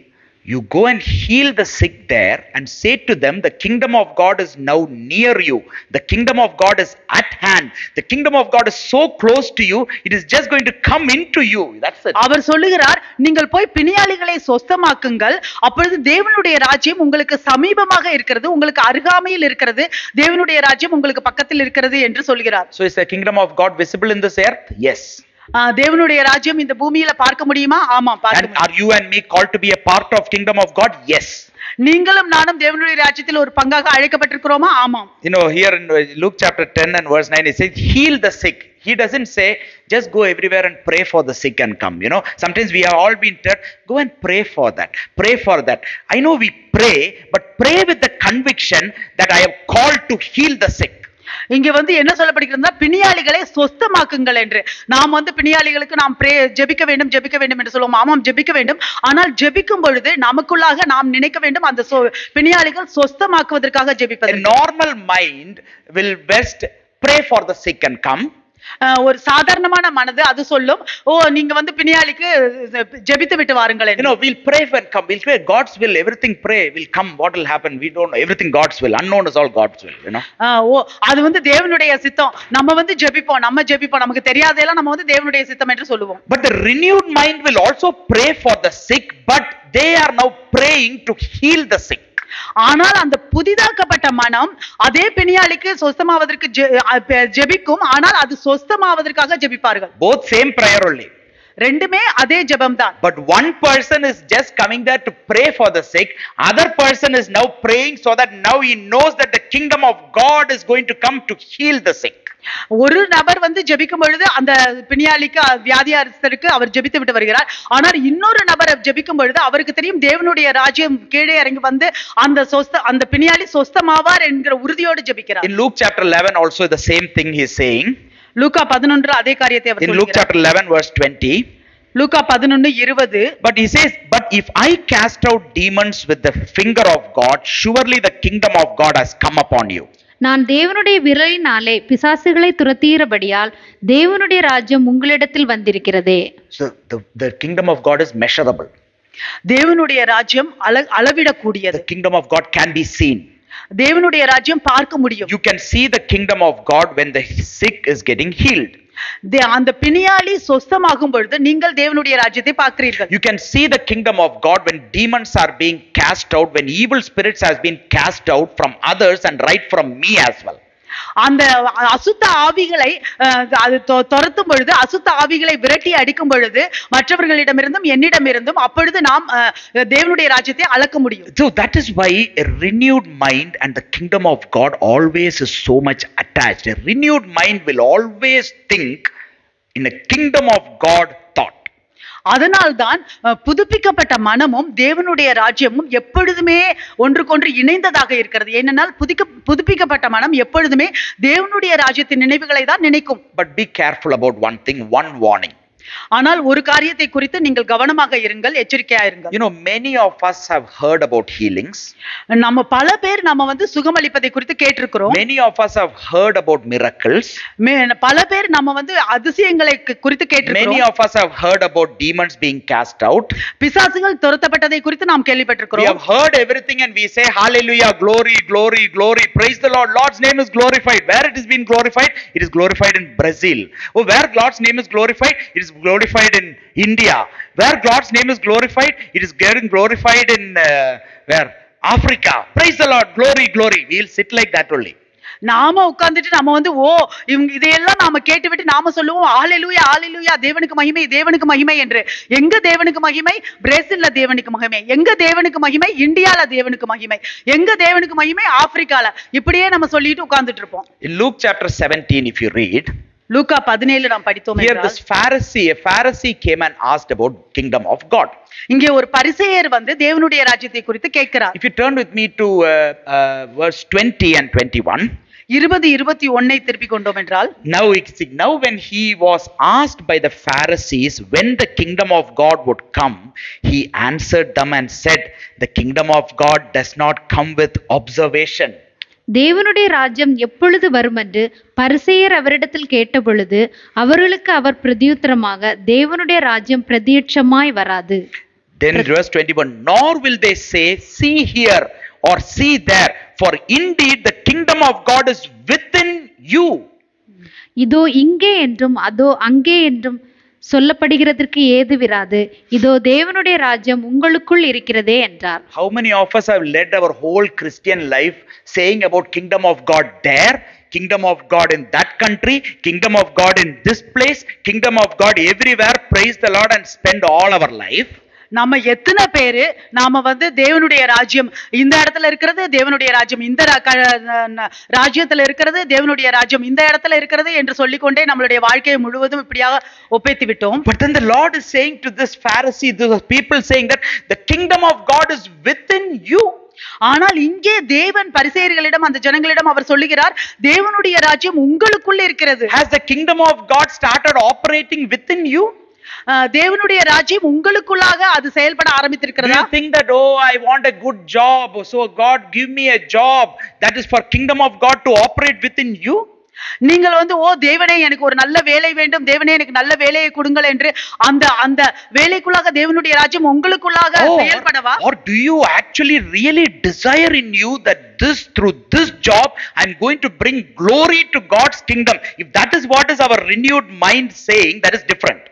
you go and heal the sick there and say to them, the kingdom of God is now near you. The kingdom of God is at hand. The kingdom of God is so close to you, it is just going to come into you. That's it. அவர் சொல்லுகிறார், நீங்கள் போய் பிணியாளிகளை சொஸ்தமாக்குங்கள், அப்பொழுது தேவனுடைய ராஜ்யம் உங்களுக்கு சமீபமாக இருக்கிறது, உங்களுக்கு அருகாமையில் இருக்கிறது, தேவனுடைய ராஜ்யம் உங்களுக்கு பக்கத்தில் இருக்கிறது என்று சொல்கிறார். So is the kingdom of God visible in this earth? Yes. தேவனுடைய ராஜ்யம் இந்த பூமியில பார்க்க முடியுமா? ஆமா, பார்க்க முடியும். Are you and me called to be a part of kingdom of God? Yes. நீங்களும் நானும் தேவனுடைய ராஜ்யத்தில் ஒரு பங்காக அழைக்கப்பட்டிருக்கிறோமா? ஆமாம். Here in Luke chapter 10 and verse 9, it says, heal the sick. He doesn't say, just go everywhere and pray for the sick and come. Sometimes we have all been taught, go and pray for that. Pray for that. I know we pray, but pray with the conviction that I am called to heal the sick. இங்க என்ன சொல்லப்படுகிறதுனா, பிணியாளிகளை சொஸ்தமாக்குங்கள் என்று. நாம் பிணியாளிகளுக்கு நாம் ஜெபிக்க வேண்டும் என்று சொல்லுவோம். ஆமாம், ஜெபிக்க வேண்டும். ஆனால் ஜெபிக்கும் பொழுது நமக்குள்ளாக நாம் நினைக்க வேண்டும், அந்த பிணியாளிகள் சொஸ்தமாக்குவதற்காக ஜெபிப்பது. Normal mind will best pray for the sick and come. ஒரு சாதாரணமான மனது அது சொல்லும், நீங்க பிணியாளிக்கு ஜெபித்து விட்டு வாருங்கள். We'll pray and come. We'll pray God's will. Everything pray will come. What will happen? We don't know. Everything God's will. Unknown is all God's will. அது தேவனுடைய சித்தம். நம்ம ஜெபிப்போம், நமக்கு தெரியாதெல்லாம் நம்ம தேவனுடைய சித்தம் என்று சொல்லுவோம். But the renewed mind will also pray for the sick, but they are now praying to heal the sick. ஆனால் அந்த புதிதாக்கப்பட்ட மனம் அதே பிணியாளிக்கு சொஸ்தமாவதற்கு ஜெபிக்கும், ஆனால் அது சொஸ்தமாவதற்காக ஜெபிப்பார்கள். Both same prayer only. ரெண்டுமே அதே ஜெபம் தான். But one person is just coming there to pray for the sick. Other person is now praying so that now he knows that the kingdom of God is going to come to heal the sick. ஒரு நபர் வந்து ஜெபிக்கும் பொழுது அந்த பிணியாளிக்கு வியாதியஸ்தருக்கு அவர் ஜெபித்து விட்டு வருகிறார். ஆனால் இன்னொரு நபர் ஜெபிக்கும் பொழுது அவருக்கு தெரியும் தேவனுடைய ராஜ்யம் கீழே இறங்கி வந்து அந்த பிணியாளி சொஸ்தமாவார் என்கிற உறுதியோடு ஜெபிக்கிறார். In Luke chapter 11 also the same thing he is saying. லூக்கா 11 அதே காரியத்தை அவர் சொல்கிறார். In Luke chapter 11 verse 20. Luca 11:20. But he says, but if I cast out demons with the finger of God, surely the kingdom of God has come upon you. நான் தேவனுடைய விரலினாலே பிசாசுகளை துரத்துகிறபடியால் தேவனுடைய ராஜ்யம் உங்களிடத்தில் வந்திருக்கிறதே. So the kingdom of God is measurable. தேவனுடைய ராஜ்யம் அளவிடக்கூடியது. The kingdom of God can be seen. தேவனுடைய ராஜ்யம் பார்க்க முடியும். You can see the kingdom of God when the sick is getting healed. அந்த பிணியாளி சொஸ்தமாகும் பொழுது நீங்கள் தேவனுடைய ராஜ்யத்தை பார்க்கிறீர்கள். You can see the kingdom of God when demons are being cast out, when evil spirits has been cast out from others and right from me as well. அந்த அசுத்த ஆவிகளை அது துரத்தும் பொழுது, அசுத்த ஆவிகளை விரட்டி அடிக்கும் பொழுது மற்றவர்களிடமிருந்தும் என்னிடமிருந்தும் அப்பொழுது நாம் தேவனுடைய ராஜ்யத்தை அளக்க முடியும். So that is why a renewed mind and the kingdom of God always is so much attached. A renewed mind will always think in a kingdom of God thought. அதனால்தான் புதுப்பிக்கப்பட்ட மனமும் தேவனுடைய ராஜ்யமும் எப்பொழுதுமே ஒன்றுக்கொன்று இணைந்ததாக இருக்கிறது. ஏனென்றால் புதுப்பிக்கப்பட்ட மனம் எப்பொழுதுமே தேவனுடைய ராஜ்யத்தின் நினைவுகளை தான் நினைக்கும். But be careful about one thing, one warning. ஆனால் ஒரு காரியத்தை குறித்து நீங்கள் கவனமாக இருங்கள், எச்சரிக்கையா இருங்கள். You know, many of us have heard about healings. நம்ம பல பேர் நம்ம வந்து சுகமளிப்பதை குறித்து கேட்டிருக்கிறோம். Many of us have heard about miracles. பல பேர் நம்ம வந்து அதிசயங்களை குறித்து கேட்டிருக்கிறோம். Many of us have heard about demons being cast out. பிசாசுகள் துரத்தப்பட்டதை குறித்து நாம் கேள்விப்பட்டிருக்கிறோம். We have heard everything and we say hallelujah, glory, glory, glory, praise the Lord. Lord's name is glorified. Where it is being glorified? It is glorified in Brazil. Oh, where God's name is glorified? It is glorified in India. Where God's name is glorified, it is getting glorified in where Africa. Praise the Lord, glory, glory. We'll sit like that only. நாம உட்கார்ந்துட்டு நம்ம வந்து இவங்க இதையெல்லாம் நாம கேட்டுவிட்டு நாம சொல்லுவோம் ஹalleluya ஹalleluya தேவனுக்கு மகிமை தேவனுக்கு மகிமை என்று. எங்க தேவனுக்கு மகிமை? பிரேசில்ல தேவனுக்கு மகிமை. எங்க தேவனுக்கு மகிமை? இந்தியால தேவனுக்கு மகிமை. எங்க தேவனுக்கு மகிமை? ஆப்பிரிக்கால. இப்படியே நம்ம சொல்லிட்டு உட்கார்ந்துட்டு இருப்போம். In Luke chapter 17 if you read, லூக்கா 17 நாம் படித்தோம் here என்றால், this a Pharisee came and asked about kingdom of God. இங்கே ஒரு பரிசேயர் வந்து தேவனுடைய ராஜ்யத்தை குறித்து கேட்கிறார். If you turn with me to verse 20 and 21, 20-21 திருப்பி கொண்டோம் என்றால், now when he was asked by the Pharisees when the kingdom of God would come, he answered them and said, the kingdom of God does not come with observation. தேவனுடைய ராஜ்யம் எப்பொழுது வருமென்று பரிசேயர் அவரிடத்தில் கேட்டபொழுது அவர்களுக்கு அவர் பிரதியுத்தரமாக தேவனுடைய ராஜ்யம் பிரத்யட்சமாய் வராது. Then in verse 21, nor will they say, see here or see there, for indeed the kingdom of God is within you. இதோ இங்கே என்றும் அதோ அங்கே என்றும் சொல்லப்படுகிறதற்கு ஏதுவிராது. இதோ தேவனுடைய ராஜ்யம் உங்களுக்குள் இருக்கிறதே என்றார். How many of us have led our whole Christian life saying about kingdom of God there, kingdom of God in that country, kingdom of God in this place, kingdom of God everywhere, praise the Lord, and spend all our life? நம்ம எத்தனை பேரு நாம வந்து தேவனுடைய ராஜ்யம் இந்த இடத்துல இருக்கிறது, தேவனுடைய ராஜ்யம் இந்த ராஜ்யத்துல இருக்கிறது, தேவனுடைய ராஜ்யம் இந்த இடத்துல இருக்கிறது என்று சொல்லிக்கொண்டே நம்மளுடைய வாழ்க்கையை முழுவதும் இப்படியாக ஒப்பேத்தி விட்டோம். But then the Lord is saying to this Pharisee, the people saying that the kingdom of God is within you. ஆனால் இங்கே தேவன் பரிசேயர்களிடம் அந்த ஜனங்களிடம் அவர் சொல்லுகிறார், தேவனுடைய ராஜ்யம் உங்களுக்குள்ள இருக்கிறது. Has the kingdom of God started operating within you? தேவனுடைய ராஜ்யம் உங்களுக்குள்ளாக அது செயல்பட ஆரம்பித்திருக்கிறதா? You think that, oh, I want a good job, so God give me a job. That is for kingdom of God to operate within you. நீங்கள் வந்து தேவனே எனக்கு ஒரு நல்ல வேலை வேண்டும், தேவனே எனக்கு நல்ல வேலையை கொடுங்கள் என்று அந்த வேலைக்குள்ளாக தேவனுடைய ராஜ்யம் உங்களுக்குள்ளாக செயல்படவா? Or do you actually really desire in you that through this job I'm going to bring glory to God's kingdom? If that is what is our renewed mind saying, that is different.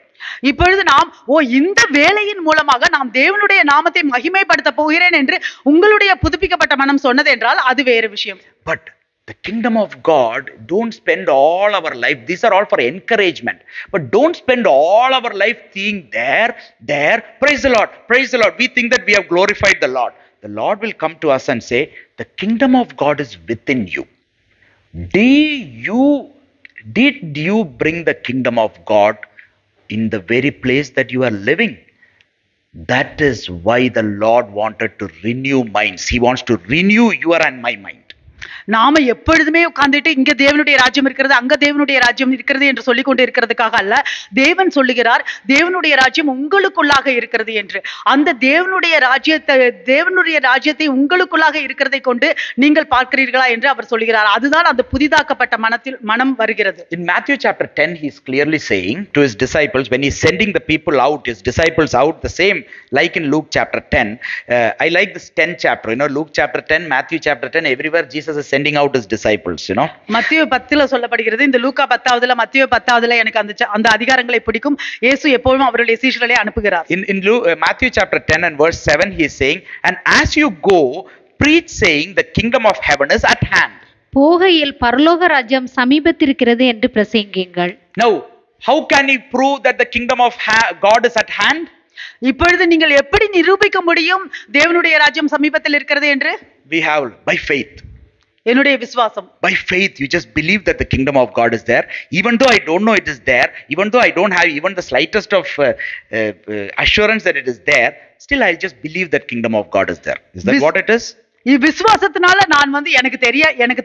இப்பொழுது நாம் இந்த வேலையின் மூலமாக நாம் தேவனுடைய நாமத்தை மகிமைப்படுத்த போகிறேன் என்று உங்களுடைய புதுப்பிக்கப்பட்ட மனம் சொன்னது என்றால் அது வேறு விஷயம். But The kingdom of God, don't spend all our life, these are all for encouragement, but don't spend all our life seeing there, praise the Lord, praise the Lord. We think that we have glorified the Lord. The Lord will come to us and say, the kingdom of God is within you. Did you bring the kingdom of God in the very place that you are living? That is why the Lord wanted to renew minds. He wants to renew your and my mind. நாம எப்பொழுதுமே உட்கார்ந்துட்டு இங்க தேவனுடைய ராஜ்யம் இருக்கிறது, அங்க தேவனுடைய ராஜ்யம் இருக்கிறது என்று சொல்லிக் கொண்டு இருக்கிறதுக்காக அல்ல. தேவன் சொல்லுகிறார், தேவனுடைய ராஜ்யம் உங்களுக்குள்ளாக இருக்கிறது என்று. அந்த தேவனுடைய ராஜ்யத்தை உங்களுக்குள்ளாக இருக்கிறதை கொண்டு நீங்கள் பார்க்கிறீர்களா என்று அவர் சொல்லுகிறார். அதுதான் அந்த புதிதாக்கப்பட்ட மனம் வருகிறது. In Matthew chapter 10, he is clearly saying to his disciples, when he is sending the people out, his disciples out, the same like in Luke chapter 10. I like this 10th chapter, Luke chapter 10, Matthew chapter 10, everywhere Jesus is sending out his disciples, மத்தேயு 10ல சொல்லப்படுகிறது. இந்த லூக்கா 10வதுல மத்தேயு 10வதுல எனக்கு அந்த அதிகாரங்களை பிடிக்கும். இயேசு எப்பவும் அவருடைய சீஷர்களை அனுப்புகிறார். In Matthew chapter 10 and verse 7, he is saying, and as you go, preach saying, the kingdom of heaven is at hand. போகையில் பரலோக ராஜ்யம் சமீபத்திருக்கிறது என்று பிரசங்கியுங்கள். Now, how can he prove that the kingdom of God is at hand? இப்பொழுது நீங்கள் எப்படி நிரூபிக்க முடியும் தேவனுடைய ராஜ்யம் சமீபத்தில் இருக்கிறது என்று? We have by faith. என்னுடைய விசுவாசம். By faith, you just believe that the kingdom of God is there. Even though I don't know it is there, even though I don't have even the slightest of assurance that it is there, still I just believe that kingdom of God is there. Is that what it is? விசுவாசத்தினால நான் எனக்கு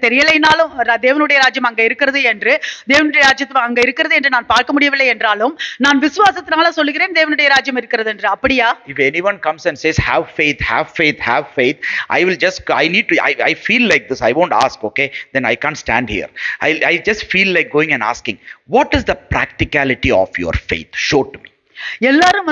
தெரியலைனாலும் தேவனுடைய ராஜ்யம் அங்க இருக்கிறது என்று, தேவனுடைய ராஜ்யம் அங்க இருக்கிறது என்று நான் பார்க்க முடியவில்லை என்றாலும் நான் விசுவாசத்தினால சொல்லுகிறேன் தேவனுடைய ராஜ்யம் இருக்கிறது என்று. அப்படியா? If anyone comes and says have faith, have faith, have faith, I feel like this, I won't ask, okay? Then I can't stand here. I just feel like going and asking, what is the practicality of your faith? Show to me. எல்லாரும்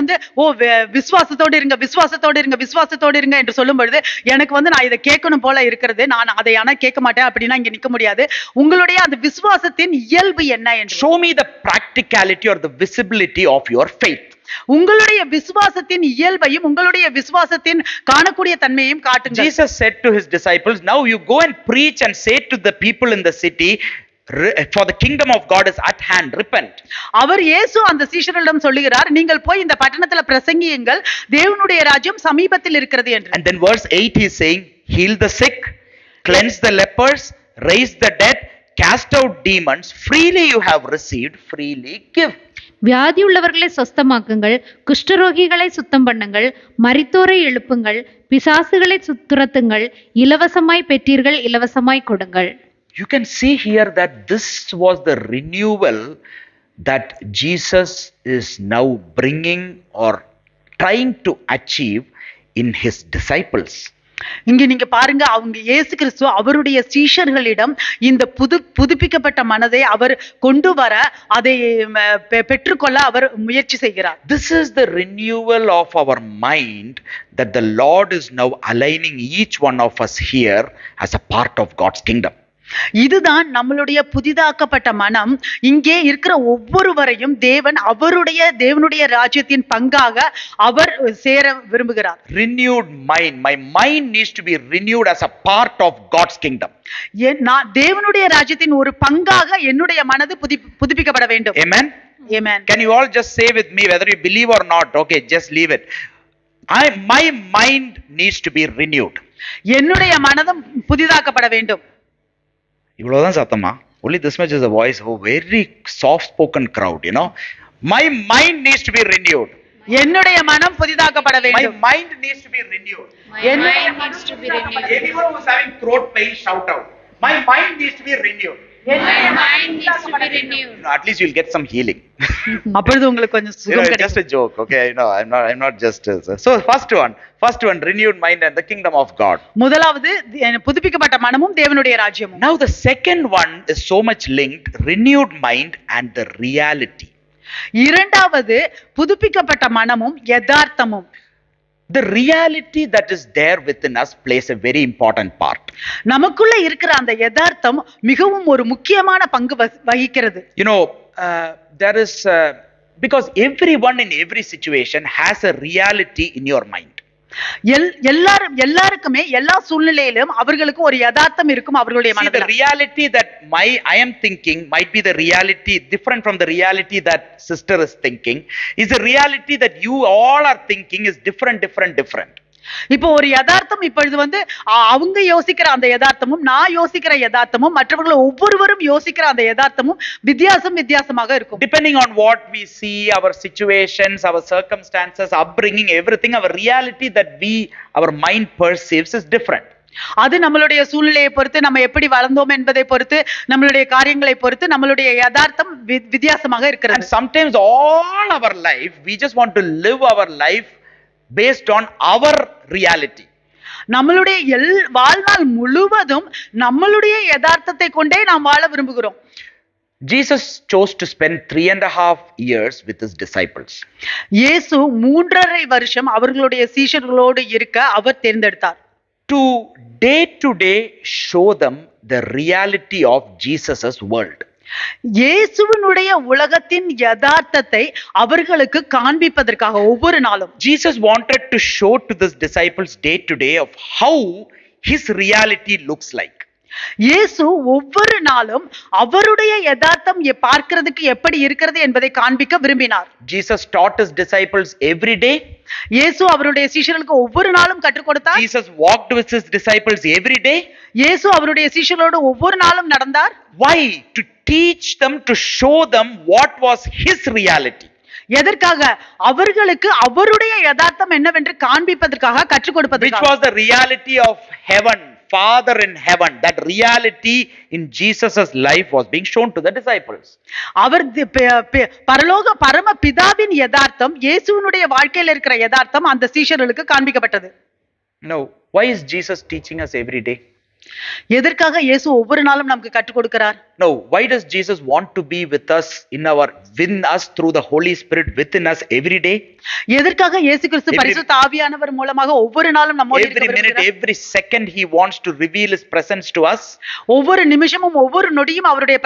விசுவாசத்தோடு இருங்க என்று சொல்லும் பொழுது எனக்கு நான் இதை கேட்கணும் போல இருக்கிறது, நான் அதை ஆனா கேட்க மாட்டேன் அப்படின்னா இங்க நிக்க முடியாது. உங்களுடைய அந்த விசுவாசத்தின் இயல்பு என்ன என்று show me the practicality or the visibility of your faith. உங்களுடைய விசுவாசத்தின் இயல்பையும் உங்களுடைய விசுவாசத்தின் காணக்கூடிய தன்மையையும் காட்டுங்க. Jesus said to his disciples, now you go and preach and say to the people in the city, for the kingdom of God is at hand, repent. அவர் இயேசு அந்த சீஷர்களிடம் சொல்லுகிறார், நீங்கள் போய் இந்த பட்டணத்துல பிரசங்கியுங்கள், தேவனுடைய ராஜ்யம் சமீபத்தில் இருக்கிறது என்று. And then verse 8 he is saying, heal the sick, cleanse the lepers, raise the dead, cast out demons, freely you have received, freely give. வியாதி உள்ளவர்களை சொஸ்தமாக்குங்கள், குஷ்டரோகிகளை சுத்தம் பண்ணுங்கள், மரித்தோரை எழுப்புங்கள், பிசாசுகளை துரத்துங்கள், இலவசமாய் பெற்றீர்கள், இலவசமாய் கொடுங்கள். You can see here that this was the renewal that Jesus is now bringing or trying to achieve in his disciples. இங்க நீங்க பாருங்க, அவங்க இயேசு கிறிஸ்து அவருடைய சீஷர்களிடம் இந்த புதுப்பிக்கப்பட்ட மனதை அவர் கொண்டு வர, அதை பெற்றுக்கொள்ள அவர் முயற்சி செய்கிறார். This is the renewal of our mind that the Lord is now aligning each one of us here as a part of God's kingdom. இதுதான் நம்மளுடைய புதிதாக்கப்பட்ட மனம். இங்கே இருக்கிற ஒவ்வொருவரையும் தேவனுடைய ராஜ்யத்தின் பங்காக அவர் சேர விரும்புகிறார். Renewed mind. My mind needs to be renewed as a part of God's kingdom. தேவனுடைய ராஜ்யத்தின் ஒரு பங்காக என்னுடைய மனது புதுப்பிக்கப்பட வேண்டும். Amen. Amen. Can you all just say with me, whether you believe or not? Okay, just leave it. My mind needs to be renewed. என்னுடைய மனதும் புதிதாக்கப்பட வேண்டும். இவ்வளவுதான் சத்தமா? Only this much is a voice. Oh, very soft spoken crowd, My mind needs to be renewed. என்னுடைய மனம் புதிதாக்கப்பட வேண்டும். My mind needs to be renewed. My mind needs to be renewed. Anyone who is having throat pain, shout out. My mind needs to be renewed. My mind needs to be renewed. At least you'll get some healing. அப்பொழுது உங்களுக்கு கொஞ்சம் சுகம் கிடைக்கும். Just a joke, okay? I'm not just. So first one, renewed mind and the kingdom of God. முதலாவது புதுப்பிக்கப்பட்ட மனமும் தேவனுடைய ராஜ்யமும். Now the second one is so much linked, renewed mind and the reality. இரண்டாவது புதுப்பிக்கப்பட்ட மனமும் யதார்த்தமும். The reality that is there within us plays a very important part. நமக்குள்ள இருக்கிற அந்த யதார்த்தம் மிகவும் ஒரு முக்கியமான பங்கு வகிக்கிறது. There is because everyone in every situation has a reality in your mind. எல்லாருக்குமே எல்லா சூழ்நிலையிலும் அவர்களுக்கு ஒரு யதார்த்தம் இருக்கும் அவர்களுடைய See, the மனதில். reality that I am thinking might be the reality different from the reality that sister is thinking. Is the reality that you all are thinking is different. இப்போ ஒரு யதார்த்தம் இப்பொழுது வந்து அவங்க யோசிக்கிற அந்த யதார்த்தமும் நான் யோசிக்கிற யதார்த்தமும் மற்றவர்கள் ஒவ்வொருவரும் யோசிக்கிற அந்த யதார்த்தமும் வித்தியாசமாக இருக்கும். Depending on what we see, our situations, our circumstances, upbringing, everything, our reality that our mind perceives is different. அது நம்மளுடைய சூழ்நிலையை பொறுத்து, நம்ம எப்படி வளர்ந்தோம் என்பதை பொறுத்து, நம்மளுடைய காரியங்களை பொறுத்து நம்மளுடைய யதார்த்தம் வித்தியாசமாக இருக்கிறது. And sometimes all our life we just want to live our life based on our reality. நம்மளுடைய வாழ்நாள் முழுவதும் நம்மளுடைய யதார்த்தத்தை கொண்டே நாம் வாழ விரும்புகிறோம். Jesus chose to spend 3.5 years with his disciples. இயேசு 3.5 வருஷம் அவர்களுடைய சீஷர்களோடு இருக்க அவர் தேர்ந்தெடுத்தார். To day show them the reality of Jesus's world. இயேசுவினுடைய உலகத்தின் யதார்த்தத்தை அவர்களுக்கு காண்பிப்பதற்காக ஒவ்வொரு நாளும் Jesus wanted to show to his disciples day to day of how his reality looks like. இயேசு ஒவ்வொரு நாளும் அவருடைய யதார்த்தம் பார்க்கிறதுக்கு எப்படி இருக்கிறது என்பதை காண்பிக்க விரும்பினார். Jesus taught his disciples every day. இயேசு அவருடைய சீஷர்களுக்கு ஒவ்வொரு நாளும் கற்றுக் கொடுத்தார். Jesus walked with his disciples every day. இயேசு அவருடைய சீஷர்களோடு ஒவ்வொரு நாளும் நடந்தார். Why? To teach them, to show them what was his reality. எதற்காக? அவர்களுக்கு அவருடைய யதார்த்தம் என்னவென்று காண்பிப்பதற்காக, கற்றுக் கொடுப்பதற்காக. Which was the reality of heaven, Father in heaven. That reality in Jesus's life was being shown to the disciples. அவர் பரலோக பரம பிதாவின் யதார்த்தம், இயேசுவினுடைய வாழ்க்கையில் இருக்கிற யதார்த்தம் அந்த சீஷர்களுக்கு காண்பிக்கப்பட்டது. Now, why is Jesus teaching us every day? எதற்காக இயேசு ஒவ்வொரு நாளும் நமக்கு கற்றுக் கொடுக்கிறார்? Now, why does Jesus want to be with us within us through the Holy Spirit within us every day? எதற்காக இயேசு கிறிஸ்து பரிசுத்த ஆவியானவர் மூலமாக ஒவ்வொரு நாளும் நம்மோடு இருக்க விரும்புகிறார்? Every minute, every second he wants to reveal his presence to us. ஒவ்வொரு நிமிஷமும் ஒவ்வொரு நொடியும் அவருடைய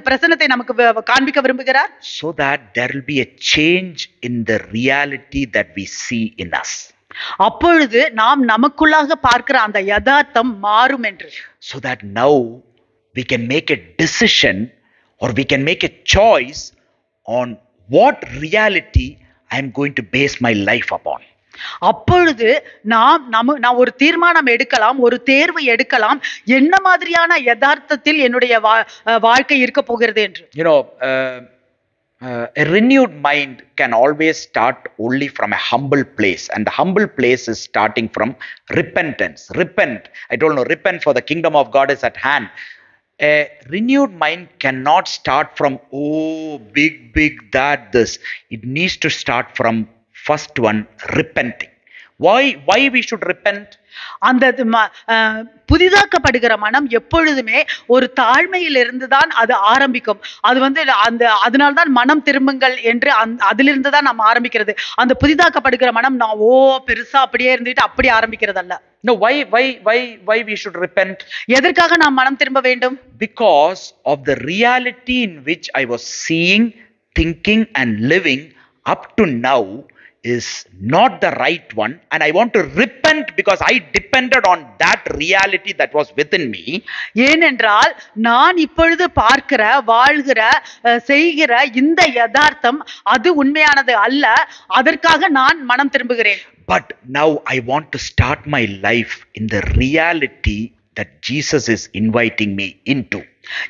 பிரசன்னத்தை நமக்கு காண்பிக்க விரும்புகிறார். So that there will be a change in the reality that we see in us. அப்பொழுது நாம் நமக்குள்ளாக பார்க்கிற அந்த யதார்த்தம் மாறும் என்று. So that now we can make a decision or we can make a choice on what reality I am going to base my life upon. அப்பொழுது நாம் ஒரு தீர்மானம் எடுக்கலாம், ஒரு தேர்வு எடுக்கலாம், என்ன மாதிரியான யதார்த்தத்தில் என்னுடைய வாழ்க்கை இருக்க போகிறது என்று. You know, a renewed mind can always start only from a humble place, and the humble place is starting from repentance. Repent. I don't know, repent for the kingdom of God is at hand. A renewed mind cannot start from big that this. It needs to start from first one, repenting. Why we should repent? அந்த புதிதாக்கப்படுகிற மனம் எப்பொழுதுமே ஒரு தாழ்மையிலிருந்து தான் அது ஆரம்பிக்கும். அது வந்து அதனால்தான் மனம் திரும்புங்கள் என்று அதிலிருந்து தான் நாம் ஆரம்பிக்கிறது. அந்த புதிதாக்கப்படுகிற மனம் நான் பெருசா அப்படியே இருந்துட்டு அப்படி ஆரம்பிக்கிறது அல்ல. No, why we should repent? எதற்காக நாம் மனம் திரும்ப வேண்டும்? Because of the reality in which I was seeing, thinking and living up to now is not the right one, and I want to repent because I depended on that reality that was within me. ஏனென்றால் நான் இப்பொழுது பார்க்கிற, வாழ்கிற, செய்கிற இந்த யதார்த்தம் அது உண்மையானது அல்ல. அதற்காக நான் மனம் திரும்புகிறேன். But now I want to start my life in the reality that Jesus is inviting me into.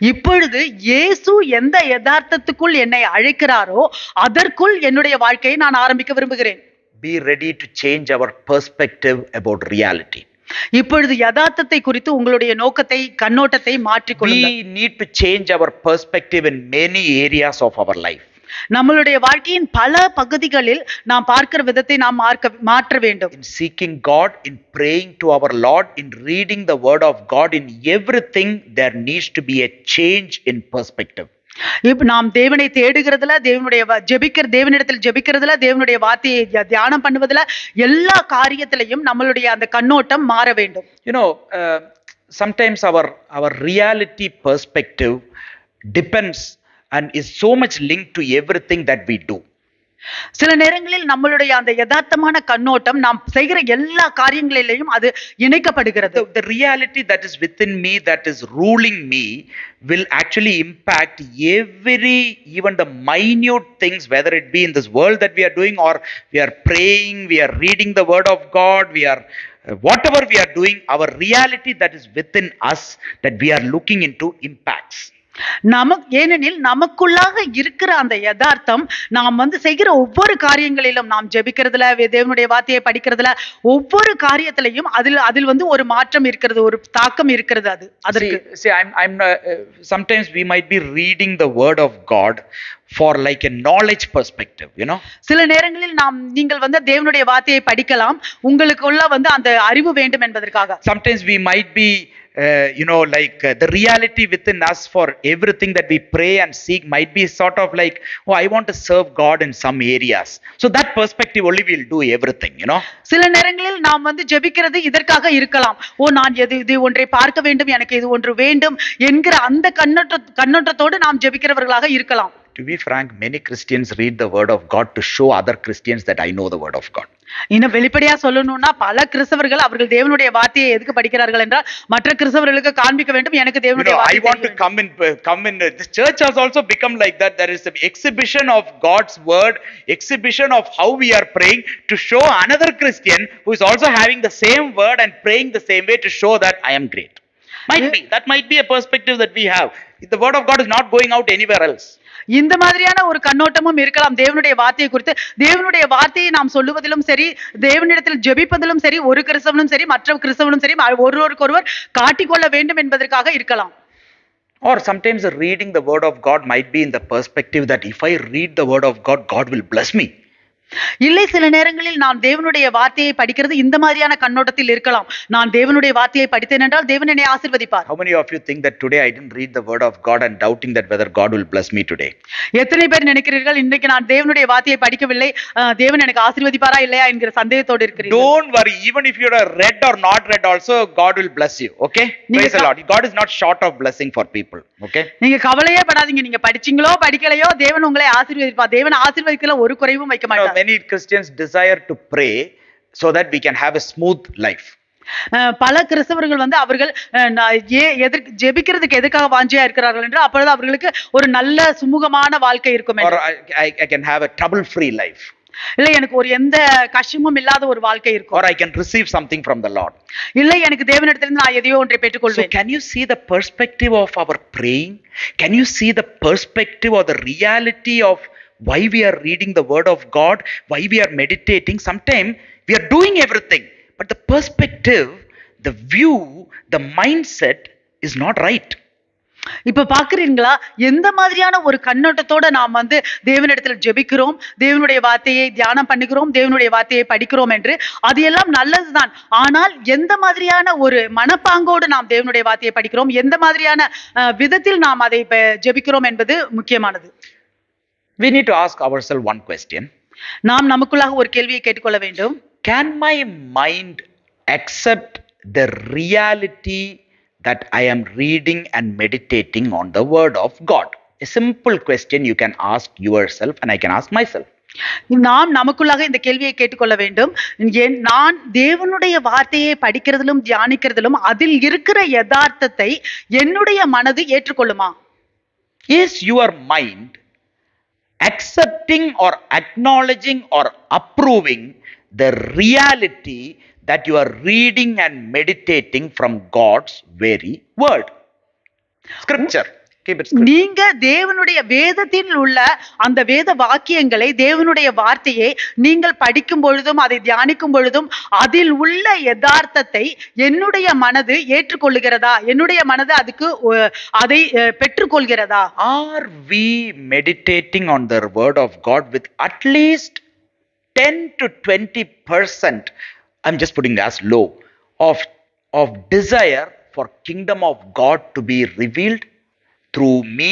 இப்பொழுது இயேசு எந்த யதார்த்தத்துக்குள் என்னை அழைக்கிறாரோ அதற்குள் என்னுடைய வாழ்க்கையை நான் ஆரம்பிக்க விரும்புகிறேன். Be ready to change our perspective about reality. இப்பொழுது யதார்த்தத்தை குறித்து உங்களுடைய நோக்கத்தை, கண்ணோட்டத்தை மாற்றிக் கொள்ளுங்கள். We need to change our perspective in many areas of our life. நம்மளுடைய வாழ்க்கையின் பல பகுதிகளில் நாம் பார்க்கிற விதத்தை நாம் மாற்ற வேண்டும். In seeking God, in praying to our Lord, in reading the word of God, in everything there needs to be a change in perspective. இப்ப நாம் தேவனை தேடுகிறதுல, தேவனிடத்தில் ஜெபிக்கிறதுல, தேவனுடைய வார்த்தையை தியானம் பண்ணுவதுல, எல்லா காரியத்திலையும் நம்மளுடைய அந்த கண்ணோட்டம் மாற வேண்டும். You know, sometimes our reality perspective depends and is so much linked to everything that we do. சில நேரங்களில் நம்மளுடைய அந்த யதார்த்தமான கண்ணோட்டம் நாம் செய்கிற எல்லா காரியங்களிலேயும் அது இணைக்கப்படுகிறது. The reality that is within me, that is ruling me, will actually impact even the minute things, whether it be in this world that we are doing, or we are praying, we are reading the word of God, we are whatever we are doing, our reality that is within us, that we are looking into, impacts. ஏனெனில் நமக்குள்ளாக இருக்கிற அந்த யதார்த்தம் நாம் செய்கிற ஒவ்வொரு காரியங்களிலும், நாம் ஜெபிக்கிறதுல, தேவனுடைய வார்த்தையை படிக்கிறதுல, ஒவ்வொரு காரியத்திலையும் அதில் ஒரு மாற்றம் இருக்கிறது, ஒரு தாக்கம் இருக்கிறது. அதற்கு I'm sometimes we might be reading the word of God for like a knowledge perspective, சில நேரங்களில் நீங்கள் தேவனுடைய வார்த்தையை படிக்கலாம், உங்களுக்குள்ள அந்த அறிவு வேண்டும் என்பதற்காக. Sometimes we might be the reality within us for everything that we pray and seek might be sort of like, oh, I want to serve God in some areas. So that perspective only will do everything, சில நேரங்களில் நாம் ஜெபிக்கிறது இதற்காக இருக்கலாம். நான் இது ஒன்றை பார்க்க வேண்டும், எனக்கு இது ஒன்று வேண்டும் என்கிற அந்த கண்ணோட்டத்தோடு நாம் ஜெபிக்கிறவர்களாக இருக்கலாம். To be frank, many Christians read the word of God to show other Christians that I know the word of God. இன்னும் வெளிப்படையா சொல்லணும்னா பல கிறிஸ்தவர்கள் அவர்கள் தேவனுடைய வார்த்தையை எதுக்கு படிக்கிறார்கள் என்றால் மற்ற கிறிஸ்தவர்களுக்கு காண்பிக்க வேண்டும், எனக்கு தேவனுடைய வார்த்தை. I want to come in this church has also become like that. There is an exhibition of God's word, exhibition of how we are praying, to show another Christian who is also having the same word and praying the same way, to show that I am great. That might be a perspective that we have. The word of God is not going out anywhere else. இந்த மாதிரியான ஒரு கண்ணோட்டமும் இருக்கலாம் தேவனுடைய வார்த்தையை குறித்து. தேவனுடைய வார்த்தையை நாம் சொல்லுவதிலும் சரி, தேவனிடத்தில் ஜெபிப்பதிலும் சரி, ஒரு கிறிஸ்தவனும் சரி மற்ற கிறிஸ்தவனும் சரி ஒருவருக்கொருவர் காட்டிக்கொள்ள வேண்டும் என்பதற்காக இருக்கலாம். Or sometimes reading the word of God might be in the perspective that if I read the word of God, God will bless me. இல்லை, சில நேரங்களில் நான் தேவனுடைய வார்த்தையை படிக்கிறது இந்த மாதிரியான கண்ணோட்டத்தில் இருக்கலாம். நான் தேவனுடைய வார்த்தையை படித்தேன் என்றால் தேவன் என்னை ஆசீர்வதிப்பார். How many of you think that today I didn't read the word of God and doubting that whether God will bless me today? எத்தனை பேர் நினைக்கிறீர்கள் இன்றைக்கு நான் தேவனுடைய வார்த்தையை படிக்கவில்லை, தேவன் எனக்கு ஆசீர்வதிப்பாரா இல்லையா என்கிற சந்தேகத்தோடு இருக்கிறீர்கள்? Don't worry, even if you are read or not read also, God will bless you. Okay? Praise the Lord. God is not short of blessing for people. Okay? நீங்க கவலையே படாதீங்க, நீங்க படிச்சீங்களோ படிக்கலையோ தேவன் உங்களை ஆசீர்வதிப்பார். தேவன் ஆசீர்வதிக்கல ஒரு குறைவும் வைக்க மாட்டார். Many Christians desire to pray so that we can have a smooth life. பல கிறிஸ்தவர்கள் அவர்கள் ஜெபிக்கிறதுக்கு எதுக்காக வாஞ்சியா இருக்கிறார்கள் என்று அப்பொழுது அவர்களுக்கு ஒரு நல்ல சுமூகமான வாழ்க்கை இருக்கும். Or I can have a trouble free life. இல்லை, எனக்கு ஒரு எந்த கஷ்டமும் இல்லாத ஒரு வாழ்க்கை இருக்கும். Or I can receive something from the Lord. இல்லை, எனக்கு தேவனிடத்திலிருந்து நான் எதையோ ஒன்றை பெற்றுக்கொள்வேன். So can you see the perspective of our praying? Can you see the perspective or the reality of why we are reading the word of God, why we are meditating? Sometimes we are doing everything, but the perspective, the view, the mindset is not right. இப்ப பாக்குறீங்களா எந்த மாதிரியான ஒரு கண்ணோட்டத்தோட நாம் தேவனிடத்தில் ஜெபிக்கிறோம், தேவனுடைய வார்த்தையை தியானம் பண்ணுகிறோம், தேவனுடைய வார்த்தையை படிக்கிறோம் என்று. அது எல்லாம் நல்லதுதான். ஆனால் எந்த மாதிரியான ஒரு மனப்பாங்கோடு நாம் தேவனுடைய வார்த்தையை படிக்கிறோம், எந்த மாதிரியான விதத்தில் நாம் அதை ஜெபிக்கிறோம் என்பது முக்கியமானது. We need to ask ourselves one question. நாம் நமக்குள்ளாக ஒரு கேள்வியை கேட்டுக்கொள்ள வேண்டும். Can my mind accept the reality that I am reading and meditating on the word of God? A simple question you can ask yourself and I can ask myself. நாம் நமக்குள்ளாக இந்த கேள்வியை கேட்டுக்கொள்ள வேண்டும். நான் தேவனுடைய வார்த்தையை படிக்கிறதிலும் தியானிக்கிறதிலும் அதில் இருக்கிற யதார்த்தத்தை என்னுடைய மனது ஏற்றுக்கொள்ளுமா? Is your mind accepting or acknowledging or approving the reality that you are reading and meditating from God's very word? Scripture. நீங்க தேவனுடைய வேதத்தில் உள்ள அந்த வேத வாக்கியங்களை, தேவனுடைய வார்த்தையை நீங்கள் படிக்கும் பொழுதும் அதை தியானிக்கும் பொழுதும் அதில் உள்ள யதார்த்தத்தை என்னுடைய மனது ஏற்றுக்கொள்ளுகிறதா? என்னுடைய மனது அதுக்கு அதை பெற்றுக்கொள்கிறதா? Are we meditating on the word of God with at least 10 to 20%, I'm just putting it as low, of desire for kingdom of God to be revealed through me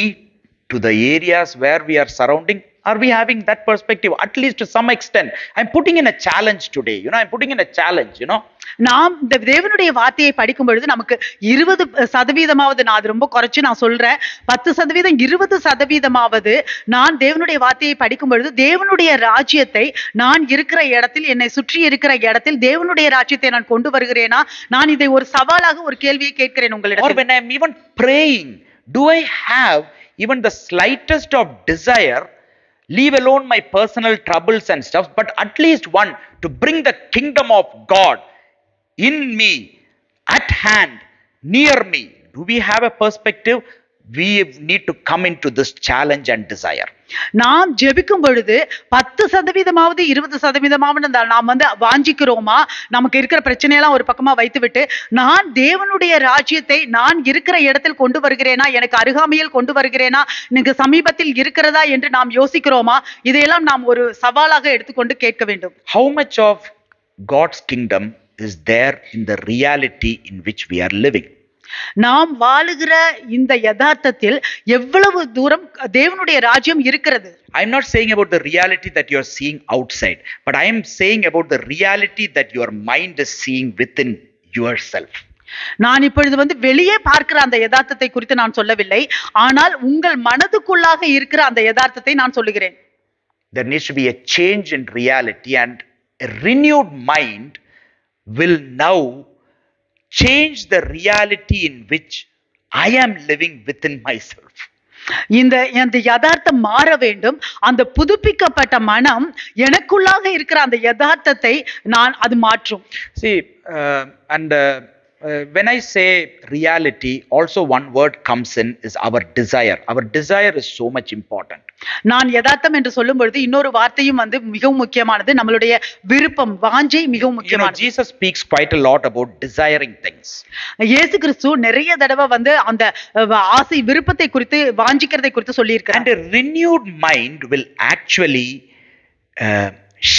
to the areas where we are surrounding? Are we having that perspective? At least to some extent. I'm putting in a challenge today. I'm putting in a challenge. நாம் இந்த தேவனுடைய வார்த்தையை படிக்கும் பொழுது நமக்கு 20% நான் அது ரொம்ப குறைச்சு நான் சொல்றேன், 10%, 20% நான் தேவனுடைய வார்த்தையை படிக்கும் பொழுது தேவனுடைய ராஜ்யத்தை நான் இருக்கிற இடத்தில், என்னை சுற்றி இருக்கிற இடத்தில் தேவனுடைய ராஜ்யத்தை நான் கொண்டு வருகிறேனா? நான் இதை ஒரு சவாலாக ஒரு கேள்வியை கேட்கிறேன் உங்களிடம். Or when I'm even praying, do I have even the slightest of desire, leave alone my personal troubles and stuff, but at least one to bring the kingdom of God in me, at hand, near me? Do we have a perspective? We need to come into this challenge and desire. நாம் ஜெபிக்கும் பொழுது 10%, 20% நாம் வாஞ்சிக்கிறோமா? நமக்கு இருக்கிற பிரச்சனையெல்லாம் ஒரு பக்கமா வைத்துவிட்டு, நான் தேவனுடைய ராஜ்யத்தை நான் இருக்கிற இடத்தில் கொண்டு வருகிறேனா, எனக்கு அருகாமையில் கொண்டு வருகிறேனா, எனக்கு சமீபத்தில் இருக்கிறதா என்று நாம் யோசிக்கிறோமா? இதையெல்லாம் நாம் ஒரு சவாலாக எடுத்துக்கொண்டு கேட்க வேண்டும். How much of God's kingdom is there in the reality in which we are living? நாம் வாழுகிற இந்த யதார்த்தத்தில் எவ்வளவு தூரம் தேவனுடைய ராஜ்யம் இருக்கிறது? I'm not saying about the reality that you are seeing outside, but I am saying about the reality that your mind is seeing within yourself. நான் இப்பொழுது வெளியே பார்க்கிற அந்த யதார்த்தத்தை குறித்து நான் சொல்லவில்லை, ஆனால் உங்கள் மனதுக்குள்ளாக இருக்கிற அந்த யதார்த்தத்தை நான் சொல்லுகிறேன். There needs to be a change in reality, and a renewed mind will now change the reality in which I am living within myself. இந்த யதார்த்தம் மாற வேண்டும். அந்த புதுப்பிக்கப்பட்ட மனம் எனக்குள்ளாக இருக்கிற அந்த யதார்த்தத்தை அது மாற்றும். See, when I say reality, also one word comes in is our desire. Our desire is so much important. நான் யதார்த்தம் என்று சொல்லும் பொழுது இன்னொரு வார்த்தையும் மிகவும் முக்கியமானது. நம்மளுடைய விருப்பம், வாஞ்சை மிகவும் முக்கியமானது. Jesus speaks quite a lot about desiring things. இயேசு கிறிஸ்து நிறைய தடவை அந்த ஆசை, விருப்பத்தை குறித்து, வாஞ்சிக்கிறதை குறித்து சொல்லி இருக்கிறார். And a renewed mind will actually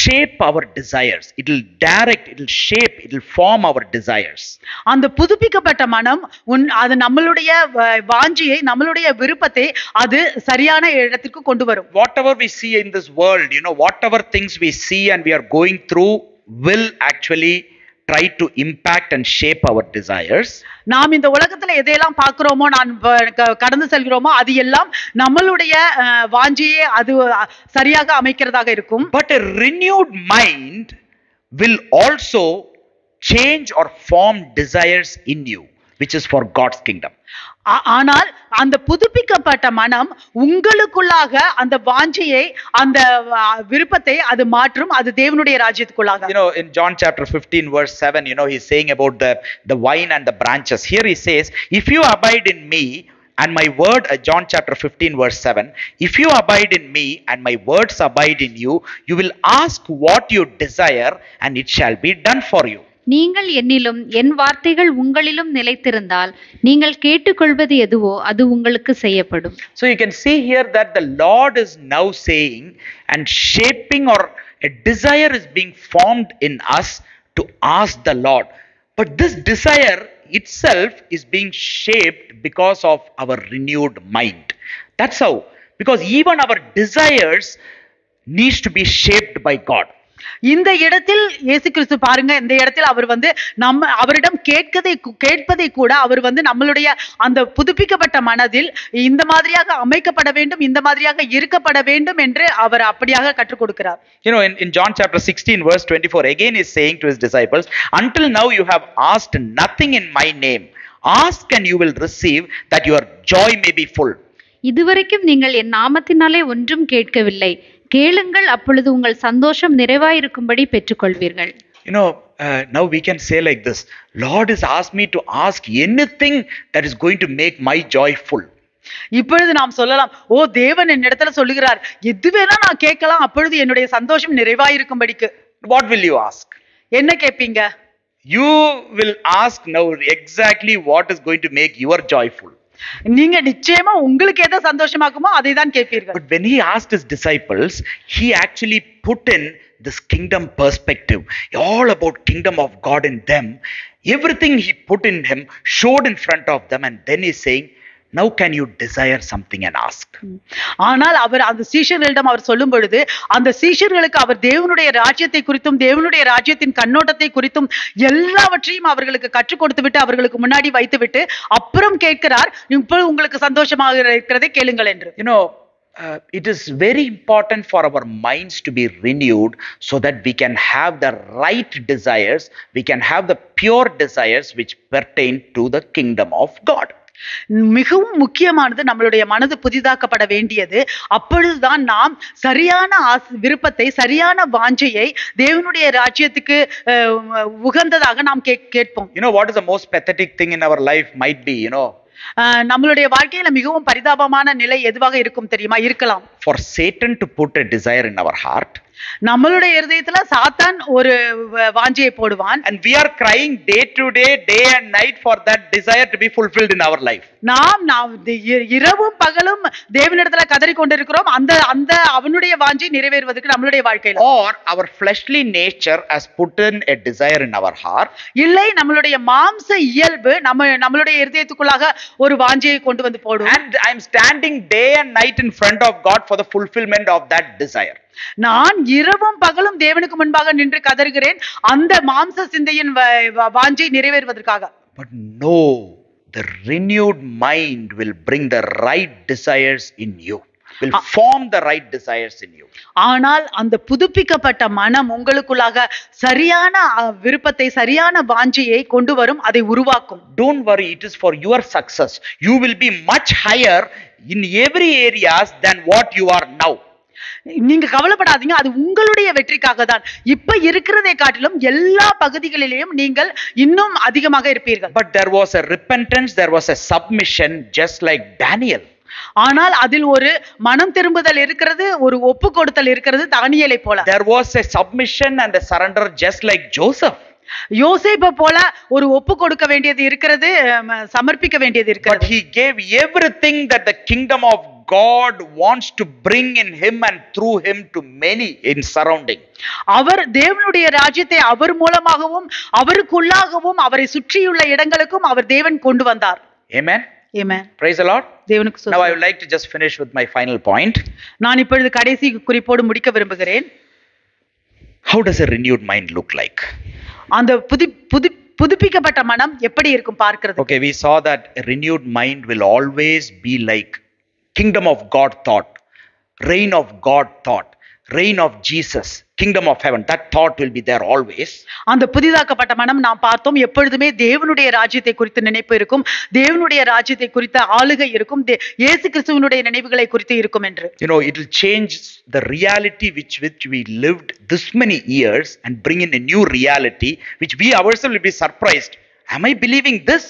shape our desires. It will direct, it will shape, it will form our desires. அந்த புதுப்பிக்கப்பட்ட மனம் அது நம்மளுடைய வாஞ்சியை, நம்மளுடைய விருப்பத்தை அது சரியான இடத்திற்கு கொண்டு வரும். Whatever we see in this world, whatever things we see and we are going through will actually try to impact and shape our desires. நாம் இந்த உலகத்துல எதையெல்லாம் பார்க்கிறோமோ, நான் கடந்து செல்கிறோமோ, அது எல்லாம் நம்மளுடைய வாஞ்சியை அது சரியாக அமைக்கிறதாக இருக்கும். But a renewed mind will also change or form desires in you, which is for God's kingdom. ஆனால் அந்த புதுப்பிக்கப்பட்ட மனம் உங்களுக்குள்ளாக அந்த வாஞ்சையை, அந்த விருப்பத்தை அது மாற்றும். அது தேவனுடைய ராஜ்யத்துக்குள்ளாக. In John chapter 15 verse 7, he's saying about the vine and the branches. Here he says, if you abide in me and my word, John chapter 15 verse 7, if you abide in me and my words abide in you, you will ask what you desire and it shall be done for you. நீங்கள் என்னிலும் என் வார்த்தைகள் உங்களிலும் நிலைத்திருந்தால் நீங்கள் கேட்டுக்கொள்வது எதுவோ அது உங்களுக்கு செய்யப்படும். So you can see here that the Lord is now saying and shaping, or a desire is being formed in us to ask the Lord. But this desire itself is being shaped because of our renewed mind. That's how. Because even our desires needs to be shaped by God. இந்த இடத்தில் இயேசு கிறிஸ்து பாருங்க, இந்த இடத்தில் அவர் அவரிடம் கேட்பதை கூட அவர் நம்மளுடைய அந்த புதுப்பிக்கப்பட்ட மனதில் இந்த மாதிரியாக அமைக்கப்பட வேண்டும், இந்த மாதிரியாக இருக்கப்பட வேண்டும் என்று அவர் அப்படியாக கற்றுக் கொடுக்கிறார். In John chapter 16 verse 24, again is saying to his disciples, until now you have asked nothing in my name. Ask and you will receive, that your joy may be full. இதுவரைக்கும் நீங்கள் என் நாமத்தினாலே ஒன்றும் கேட்கவில்லை, கேளுங்கள், அப்பொழுது உங்கள் சந்தோஷம் நிறைவாயிருக்கும்படி பெற்றுக்கொள்வீர்கள். Now we can say like this, Lord has asked me to ask anything that is going to make my joy full. இப்பொழுது நாம் சொல்லலாம், தேவன் என்னிடத்துல சொல்லுகிறார், எதுவேனா நான் கேட்கலாம், அப்பொழுது என்னுடைய சந்தோஷம் நிறைவாயிருக்கும்படிக்கு. What will you ask? என்ன கேட்பீங்க? You will ask now exactly what is going to make your joy full. நீங்க நிச்சயமா உங்களுக்கு எதை சந்தோஷமாக்குமோ அதை தான் கேட்பீர்கள். But when he asked his disciples, he actually put in this kingdom perspective, all about kingdom of God in them. Everything he put in him, showed in front of them, and then he's saying, Now can you desire something and ask? ஆனால் அவர் அந்த சீஷர்களிடம் அவர் சொல்லும் பொழுது அந்த சீஷர்களுக்கு அவர் தேவனுடைய ராஜ்யத்தை குறித்தும் தேவனுடைய ராஜ்யத்தின் கண்ணோட்டத்தை குறித்தும் எல்லாவற்றையும் அவர்களுக்கு கற்றுக் கொடுத்து விட்டு அவர்களுக்கு முன்னாடி வைத்து விட்டு அப்புறம் கேட்கிறார், இப்பொழுது உங்களுக்கு சந்தோஷமாக இருக்கிறதை கேளுங்கள் என்று. It is very important for our minds to be renewed so that we can have the right desires, we can have the pure desires which pertain to the kingdom of God. மிகவும் முக்கியமானது நம்மளுடைய மனது புதிதாக்கப்பட வேண்டியது. அப்பொழுதுதான் நாம் சரியான விருப்பத்தை, சரியான வாஞ்சையை தேவனுடைய ராஜ்யத்துக்கு உகந்ததாக நாம் கேட்போம். What is the most pathetic thing in our life might be, நம்மளுடைய வாழ்க்கையில மிகவும் பரிதாபமான நிலை எதுவாக இருக்கும் தெரியுமா? இருக்கலாம். For Satan to put a desire in our heart. நம்மளுடைய இருதயத்துல சாத்தான் ஒரு வாஞ்சையை போடுவான். And we are crying day to day, day and night for that desire to be fulfilled in our life. நாம் இரவும் பகலும் தேவனிடத்துல கதறி கொண்டிருக்கிறோம் அந்த அவனுடைய வாஞ்சை நிறைவேறுவதற்கு நம்மளுடைய வாழ்க்கையில. Or our fleshly nature has put in a desire in our heart. இல்லை, நம்மளுடைய மாம்ச இயல்பு நம்மளுடைய இருதயத்துக்குள்ளாக ஒரு வாஞ்சையை கொண்டு வந்து போடும். And I am standing day and night in front of God for the fulfillment of that desire. நான் இரவும் பகலும் தேவனுக்கு முன்பாக நின்று கதறுகிறேன் அந்த மாம்ச சிந்தையின் வாஞ்சை நிறைவேறுவதற்காக. But no, the renewed mind will bring the right desires in you, will form the right desires in you. ஆனால் அந்த புதுப்பிக்கப்பட்ட மனம் உங்களுக்குள்ளாக சரியான விருப்பத்தை, சரியான வாஞ்சையை கொண்டு வரும், அதை உருவாக்கும். Don't worry, it is for your success. You will be much higher in every areas than what you are now. நீங்க கவலைப்படாதீங்க, அது உங்களுடைய வெற்றிக்காக தான். இப்ப இருக்கிறதை காட்டிலும் எல்லா பகுதிகளிலும் நீங்கள் இன்னும் அதிகமாக இருப்பீர்கள். But there was a repentance, there was a submission, just like Daniel. ஆனால் அதில் ஒரு மனம் திரும்புதல் இருக்கிறது, ஒரு ஒப்பு கொடுத்தல் இருக்கிறது தானியேலை போல. There was a submission and a surrender just like Joseph. யோசேப்பை போல ஒரு ஒப்பு கொடுக்க வேண்டியது இருக்கிறது, சமர்ப்பிக்க வேண்டியது இருக்கிறது. But he gave everything that the kingdom of God wants to bring in him and through him to many in surrounding. அவர் தேவனுடைய ராஜ்யத்தை அவர் மூலமாகவும் அவருக்குள்ளாகவும் அவரை சுற்றியுள்ள இடங்களுக்கும் அவர் தேவன் கொண்டு வந்தார். Amen. Amen. Praise the Lord. தேவனுக்கு ஸ்தோத்திரம். Now I would like to just finish with my final point. நான் இப்பொழுது கடைசி குறிப்போடு முடிக்க விரும்புகிறேன். How does a renewed mind look like? அந்த புதுப்பிக்கப்பட்ட மனம் எப்படி இருக்கும் பார்க்கிறது? Okay, we saw that a renewed mind will always be like kingdom of God thought, reign of God thought, reign of Jesus, kingdom of heaven. That thought will be there always. அந்த புதிதாக்கப்பட்ட மனம் நாம் பார்த்தோம் எப்பொழுதுமே தேவனுடைய ராஜ்யத்தை குறித்து நினைப்பு இருக்கும், தேவனுடைய ராஜ்யத்தை குறித்த ஆளுகை இருக்கும், இயேசு கிறிஸ்துவினுடைய நினைவுகளை குறித்து இருக்கும் என்று. It will change the reality which we lived this many years and bring in a new reality which we ourselves will be surprised. Am I believing this?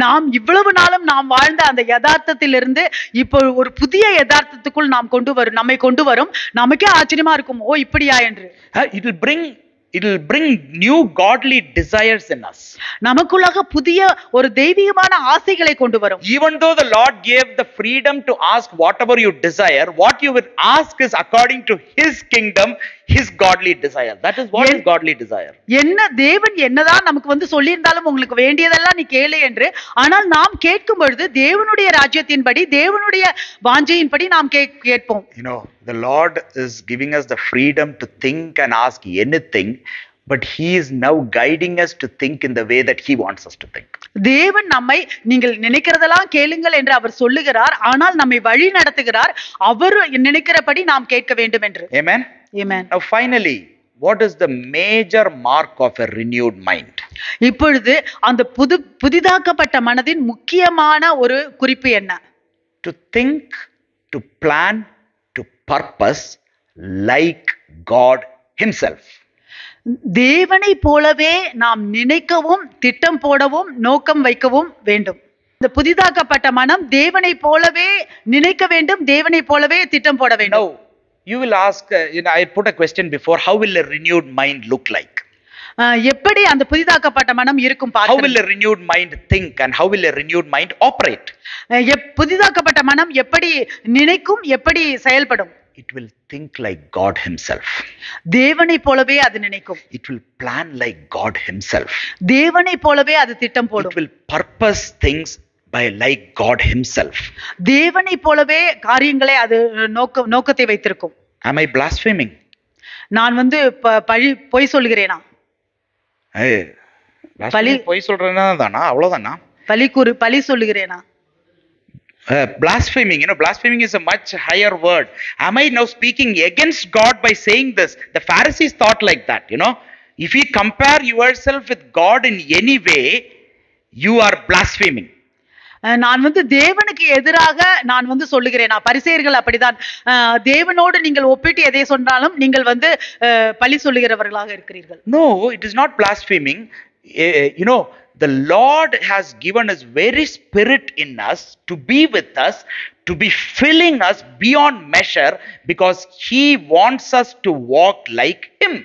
நாம் இவ்வளவு நாளும் நாம் வாழ்ந்த அந்த யதார்த்தத்திலிருந்து இப்போ ஒரு புதிய யதார்த்தத்துக்குள் நம்மை கொண்டு வரும். நமக்கே ஆச்சரியமா இருக்கும், ஓ இப்படியா என்று. It will bring new godly desires in us. நமக்குள்ளாக புதிய ஒரு தெய்வீகமான ஆசைகளை கொண்டு வரும். Even though the Lord gave the freedom to ask whatever you desire, what you will ask is according to his kingdom, his godly desire. That is what is godly desire. தேவன் என்னதான் நமக்கு சொல்லியிருந்தாலும் உங்களுக்கு வேண்டியதெல்லாம் நீ கேளு என்று, ஆனால் நாம் கேட்கும் பொழுது தேவனுடைய ராஜ்யத்தின்படி, தேவனுடைய வாஞ்சையின்படி நாம் கேட்போம். The Lord is giving us the freedom to think and ask anything, but he is now guiding us to think in the way that he wants us to think. தேவன் நம்மை நீங்கள் நினைக்கிறதெல்லாம் கேளுங்கள் என்று அவர் சொல்லுகிறார், ஆனால் நம்மை வழி நடத்துகிறார் அவர் நினைக்கிறபடி நாம் கேட்க வேண்டும் என்று. Amen. Amen. Now finally, what is the major mark of a renewed mind? இப்பொழுது அந்த புதிதாக்கப்பட்ட மனதின் முக்கியமான ஒரு குறிப்பு என்ன? To think, to plan, to purpose like God himself. தேவனை போலவே நாம் நினைக்கவும், திட்டம் போடவும், நோக்கம் வைக்கவும் வேண்டும். இந்த புதிதாக்கப்பட்ட மனம் தேவனை போலவே நினைக்க வேண்டும், தேவனை போலவே திட்டம் போட வேண்டும். Now you will ask, I put a question before, how will a renewed mind look like? எப்படி அந்த புதிதாக்கப்பட்ட மனம் இருக்கும் பாருங்க. How will a renewed mind think and how will a renewed mind operate? புதிதாக்கப்பட்ட மனம் எப்படி நினைக்கும், எப்படி செயல்படும்? It will think like God himself. தேவனை போலவே அது நினைக்கும். It will plan like God himself. தேவனை போலவே அது திட்டம் போடும். It will purpose things by like God himself. தேவனை போலவே காரியங்களை அது நோக்கத்தை வைத்திருக்கும். Am I blaspheming? நான் வந்து பொய் சொல்கிறேனா? பொய் சொல்றேன்னா தானா? அவ்வளவுதானா? பழி சொல்லுகிறேனா? Blaspheming, blaspheming is a much higher word. Am I now speaking against God by saying this? The Pharisees thought like that, if you compare yourself with God in any way, you are blaspheming. நான் வந்து தேவனுக்கு எதிராக நான் வந்து சொல்லுகிறேனா? பரிசேயர்கள் அப்படிதான். தேவனோடு நீங்கள் ஒப்பிட்டு எதை சொன்னாலும் நீங்கள் வந்து பழி சொல்லுகிறவர்களாக இருக்கிறீர்கள். No, it is not blaspheming. The Lord has given His very Spirit in us to be with us, to be filling us beyond measure, because He wants us to walk like Him.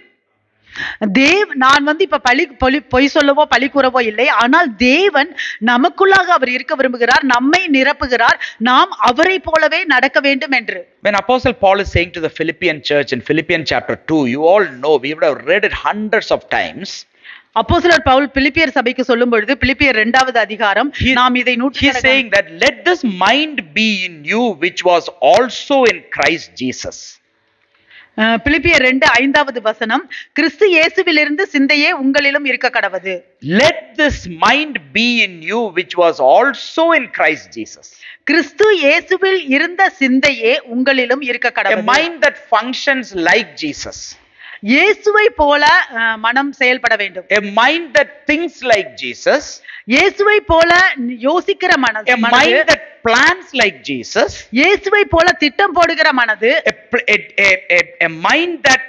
நான் வந்து இப்ப பொய் சொல்லவோ பழி கூறவோ இல்லை, ஆனால் தேவன் நமக்குள்ளாக அவர் இருக்க விரும்புகிறார், நம்மை நிரப்புகிறார், நாம் அவரை போலவே நடக்க வேண்டும் என்று. When Apostle Paul is saying to the Philippian church in Philippians chapter 2, you all know, we would have read it hundreds of times. அப்போஸ்தலர் பவுல் பிலிப்பியர் சபைக்கு சொல்லும் பொழுது பிலிப்பியர் 2வது அதிகாரம் நாம் இதை he is saying that let this mind be in you which was also in Christ Jesus. பிலிப்பியர் 2:5வது வசனம், கிறிஸ்து இயேசுவிலிருந்து சிந்தையே உங்களிலும் இருக்க கடவது. Let this mind be in you which was also in Christ Jesus. கிறிஸ்து இயேசுவில் இருந்த சிந்தையே உங்களிலும் இருக்க கடவது. A mind that functions like Jesus. இயேசுவை போல மனம் செயல்பட வேண்டும். A mind that thinks like Jesus. இயேசுவை போல யோசிக்கிற மனது. A mind that plans like Jesus. இயேசுவை போல திட்டம் போடுகிற மனது. A mind that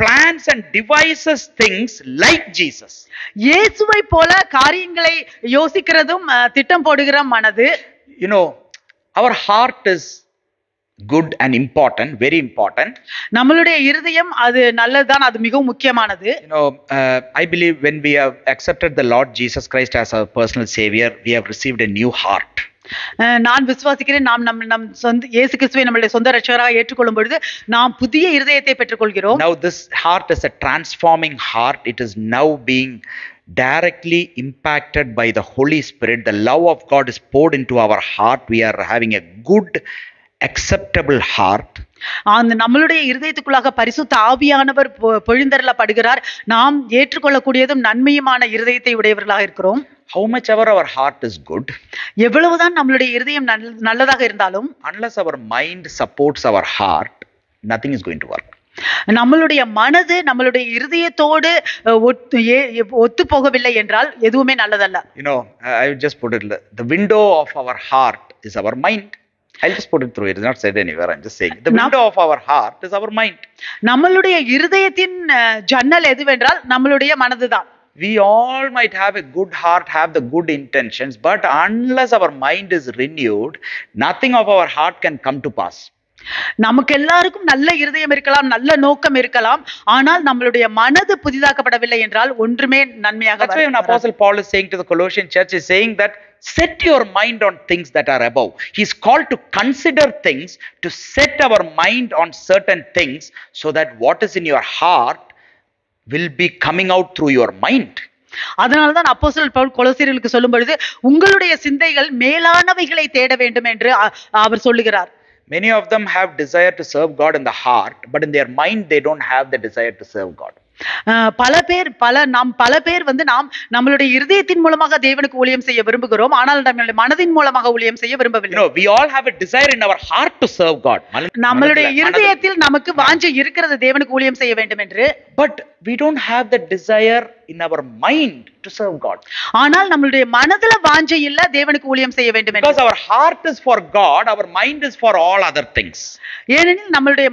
plans and devises things like Jesus. இயேசுவை போல காரியங்களை யோசிக்கிறதும் திட்டம் போடுகிற மனது. Our heart is good and important, very important. நம்மளுடைய இருதயம் அது நல்லதுதான், அது மிகவும் முக்கியமானது. I believe when we have accepted the Lord Jesus Christ as our personal savior, we have received a new heart. நான் விசுவாசிக்கிறேன், நாம் நம் சொந்த இயேசு கிறிஸ்துவை நம்முடைய சொந்த இரட்சகராக ஏற்றுக்கொள்ளும் பொழுது நாம் புதிய இருதயத்தை பெற்றுக்கொள்கிறோம். Now this heart is a transforming heart. It is now being directly impacted by the Holy Spirit. The love of God is poured into our heart. We are having a good, acceptable heart. அந்த நம்மளுடைய இருதயத்துக்குள்ளாக பரிசுத்த ஆவியானவர் பொழிந்தருளப்படுகிறார். நாம் ஏற்றுக்கொள்ளக்கூடியதும் நன்மையுமான இருதயத்தை உடையவர்களாக இருக்கிறோம். How much ever our heart is good, எவ்வளவுதான் நம்மளுடைய இருதயம் நல்லதாக இருந்தாலும், unless our mind supports our heart, nothing is going to work. நம்மளுடைய மனது நம்மளுடைய இருதயத்தோடு ஒத்து போகவில்லை என்றால் எதுவுமே நல்லதல்ல. I would just put it, the window of our heart is our mind. I'll just put it through. It is not said anywhere. I'm just saying the window of our heart is our mind. நம்மளுடைய இருதயத்தின் ஜன்னல் எதுவென்றால் நம்மளுடைய மனதுதான். We all might have a good heart, have the good intentions, but unless our mind is renewed, nothing of our heart can come to pass. நமக்கு எல்லாருக்கும் நல்ல இருதயம் இருக்கலாம், நல்ல நோக்கம் இருக்கலாம், ஆனால் நம்மளுடைய மனது புதிதாக்கப்படவில்லை என்றால் ஒன்றுமே நன்மையாக That's why when Apostle Paul is saying to the Colossian church, is saying that set your mind on things that are above. He's called to consider things, to set our mind on certain things, so that what is in your heart will be coming out through your mind. அதனால்தான் அப்போஸ்தலர் பவுல் கொலோசியர்களுக்கு சொல்லும் பொழுது உங்களுடைய சிந்தைகள் மேலானவைகளை தேட வேண்டும் என்று அவர் சொல்லுகிறார். Many of them have desire to serve God in the heart, but in their mind they don't have the desire to serve God. பல பேர் வந்து நாம் நம்மளுடைய இருதயத்தின் மூலமாக தேவனுக்கு ஊழியம் செய்ய விரும்புகிறோம், ஆனால் நம்மளுடைய மனதின் மூலமாக ஊழியம் செய்ய விரும்பவில்லை. We all have a desire in our heart to serve God. நம்மளுடைய இருதயத்தில் நமக்கு வாஞ்சை இருக்கிறது தேவனுக்கு ஊழியம் செய்ய வேண்டும் என்று, but we don't have the desire in our mind to serve God. ஆனால் நம்மளுடைய மனதுல வாஞ்சை இல்ல தேவனுக்கு ஊழியம் செய்ய வேண்டும் என்று. Because our heart is for God, our mind is for all other things. ஏனெனில் நம்மளுடைய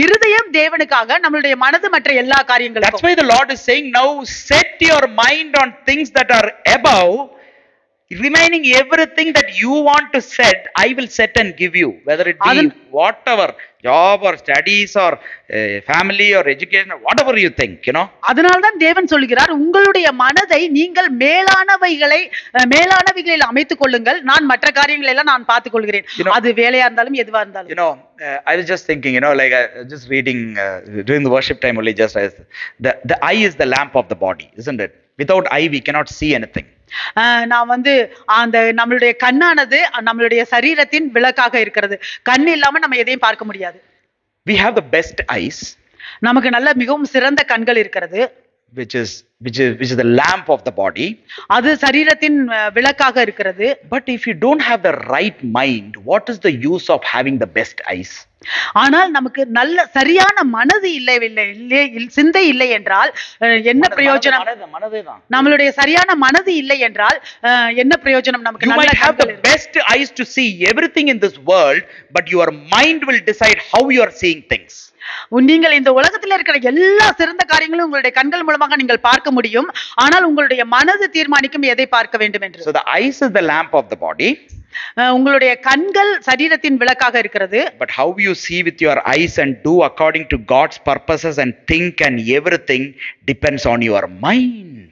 இருதயம் தேவனுக்காக, நம்மளுடைய மனது மற்ற எல்லா காரியங்களுக்கும். That's why the Lord is saying, now set your mind on things that are above, remaining everything that you want to set, I will set and give you. Whether it be whatever, job or studies or family or education, or whatever you think, அதனால்தான் தேவன் சொல்கிறார், உங்களுடைய மனதை நீங்கள் மேலானவைகளில் அமைத்துக் கொள்ளுங்கள், நான் மற்ற காரியங்களை எல்லாம் நான் பார்த்துக் கொள்கிறேன். அது வேலையா இருந்தாலும் எதுவா இருந்தாலும். I was just thinking, like I was just reading during the worship time only, just as the eye is the lamp of the body, isn't it? Without eye we cannot see anything. நான் அந்த நம்மளுடைய கண்ணானது நம்மளுடைய சரீரத்தின் விளக்காக இருக்கிறது. கண் இல்லாம நம்ம எதையும் பார்க்க முடியாது. We have the best eyes, நமக்கு நல்ல மிகவும் சிறந்த கண்கள் இருக்கிறது, which is the lamp of the body. அது சரீரத்தின் விளக்காக இருக்கிறது. But if you don't have the right mind, what is the use of having the best eyes? ஆனால் நமக்கு நல்ல சரியான மனது சிந்தை இல்லை என்றால் என்ன பிரயோஜனம்? நம்மளுடைய சரியான மனது இல்லை என்றால் என்ன பிரயோஜனம் நமக்கு? You might have the best eyes to see everything in this world, but your mind will decide how you are seeing things. நீங்கள் இந்த உலகத்தில் இருக்கிற எல்லா சிறந்த காரியங்களும் உங்களுடைய கண்கள் மூலமாக நீங்கள் பார்க்க முடியும், ஆனால் உங்களுடைய மனது தீர்மானிக்கும் எதை பார்க்க வேண்டும் என்று. So the eyes is the lamp of the body. உங்களுடைய கண்கள் சரீரத்தின் விளக்காக இருக்கிறது. But how you see with your eyes and do according to God's purposes and think and everything depends on your mind.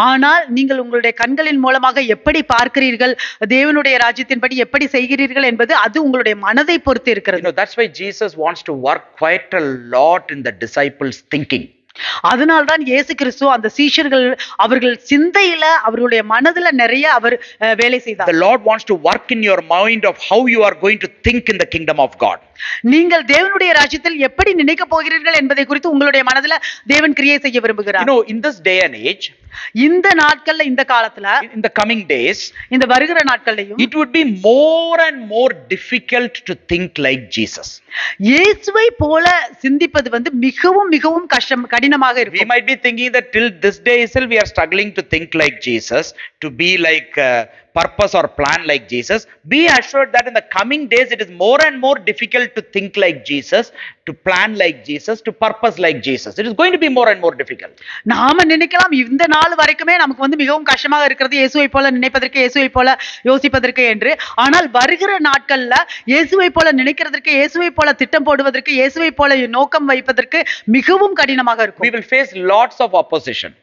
ஆனால் நீங்கள் உங்களுடைய கண்களின் மூலமாக எப்படி பார்க்கிறீர்கள், தேவனுடைய ராஜ்யத்தின்படி எப்படி செய்கிறீர்கள் என்பது அது உங்களுடைய மனதை பொறுத்து இருக்கிறது. That's why Jesus wants to work quite a lot in the disciples' thinking. அதனால்தான் இயேசு கிறிஸ்து அந்த சீஷர்கள் அவர்கள் சிந்தையில அவர்களுடைய மனதுல நிறைய அவர் வேலை செய்தார். The Lord wants to work in your mind of how you are going to think in the kingdom of God. நீங்கள் தேவனுடைய ராஜ்யத்தில் எப்படி நினைக்க போகிறீர்கள் என்பதை குறித்து உங்களுடைய மனதுல தேவன் கிரியை செய்ய விரும்புகிறார். In this day and age, இந்த நாட்கள்ல இந்த காலத்துல, in the coming days, இந்த வருகிற நாட்கள்லயும் it would be more and more difficult to think like Jesus. இயேசுவை போல சிந்திப்பது மிகவும் மிகவும் கடினமாக இருக்கும். We might be thinking that till this day itself we are struggling to think like Jesus, to be like purpose or plan like Jesus. Be assured that in the coming days it is more and more difficult to think like Jesus, to plan like Jesus, to purpose like Jesus. It is going to be more and more difficult. நாம நினைக்கலாம் இந்த நாள் வரைக்குமே நமக்கு மிகவும் கஷ்டமாக இருக்கிறது இயேசுவை போல நினைப்பதற்கு, இயேசுவை போல யோசிப்பதற்கு என்று. ஆனால் வருகிற நாட்கள்ல இயேசுவை போல நினைக்கிறதற்கு, இயேசுவை போல திட்டம் போடுவதற்கு, இயேசுவை போல நோக்கம் வைப்பதற்கு மிகவும் கடினமாக இருக்கும். We will face lots of opposition.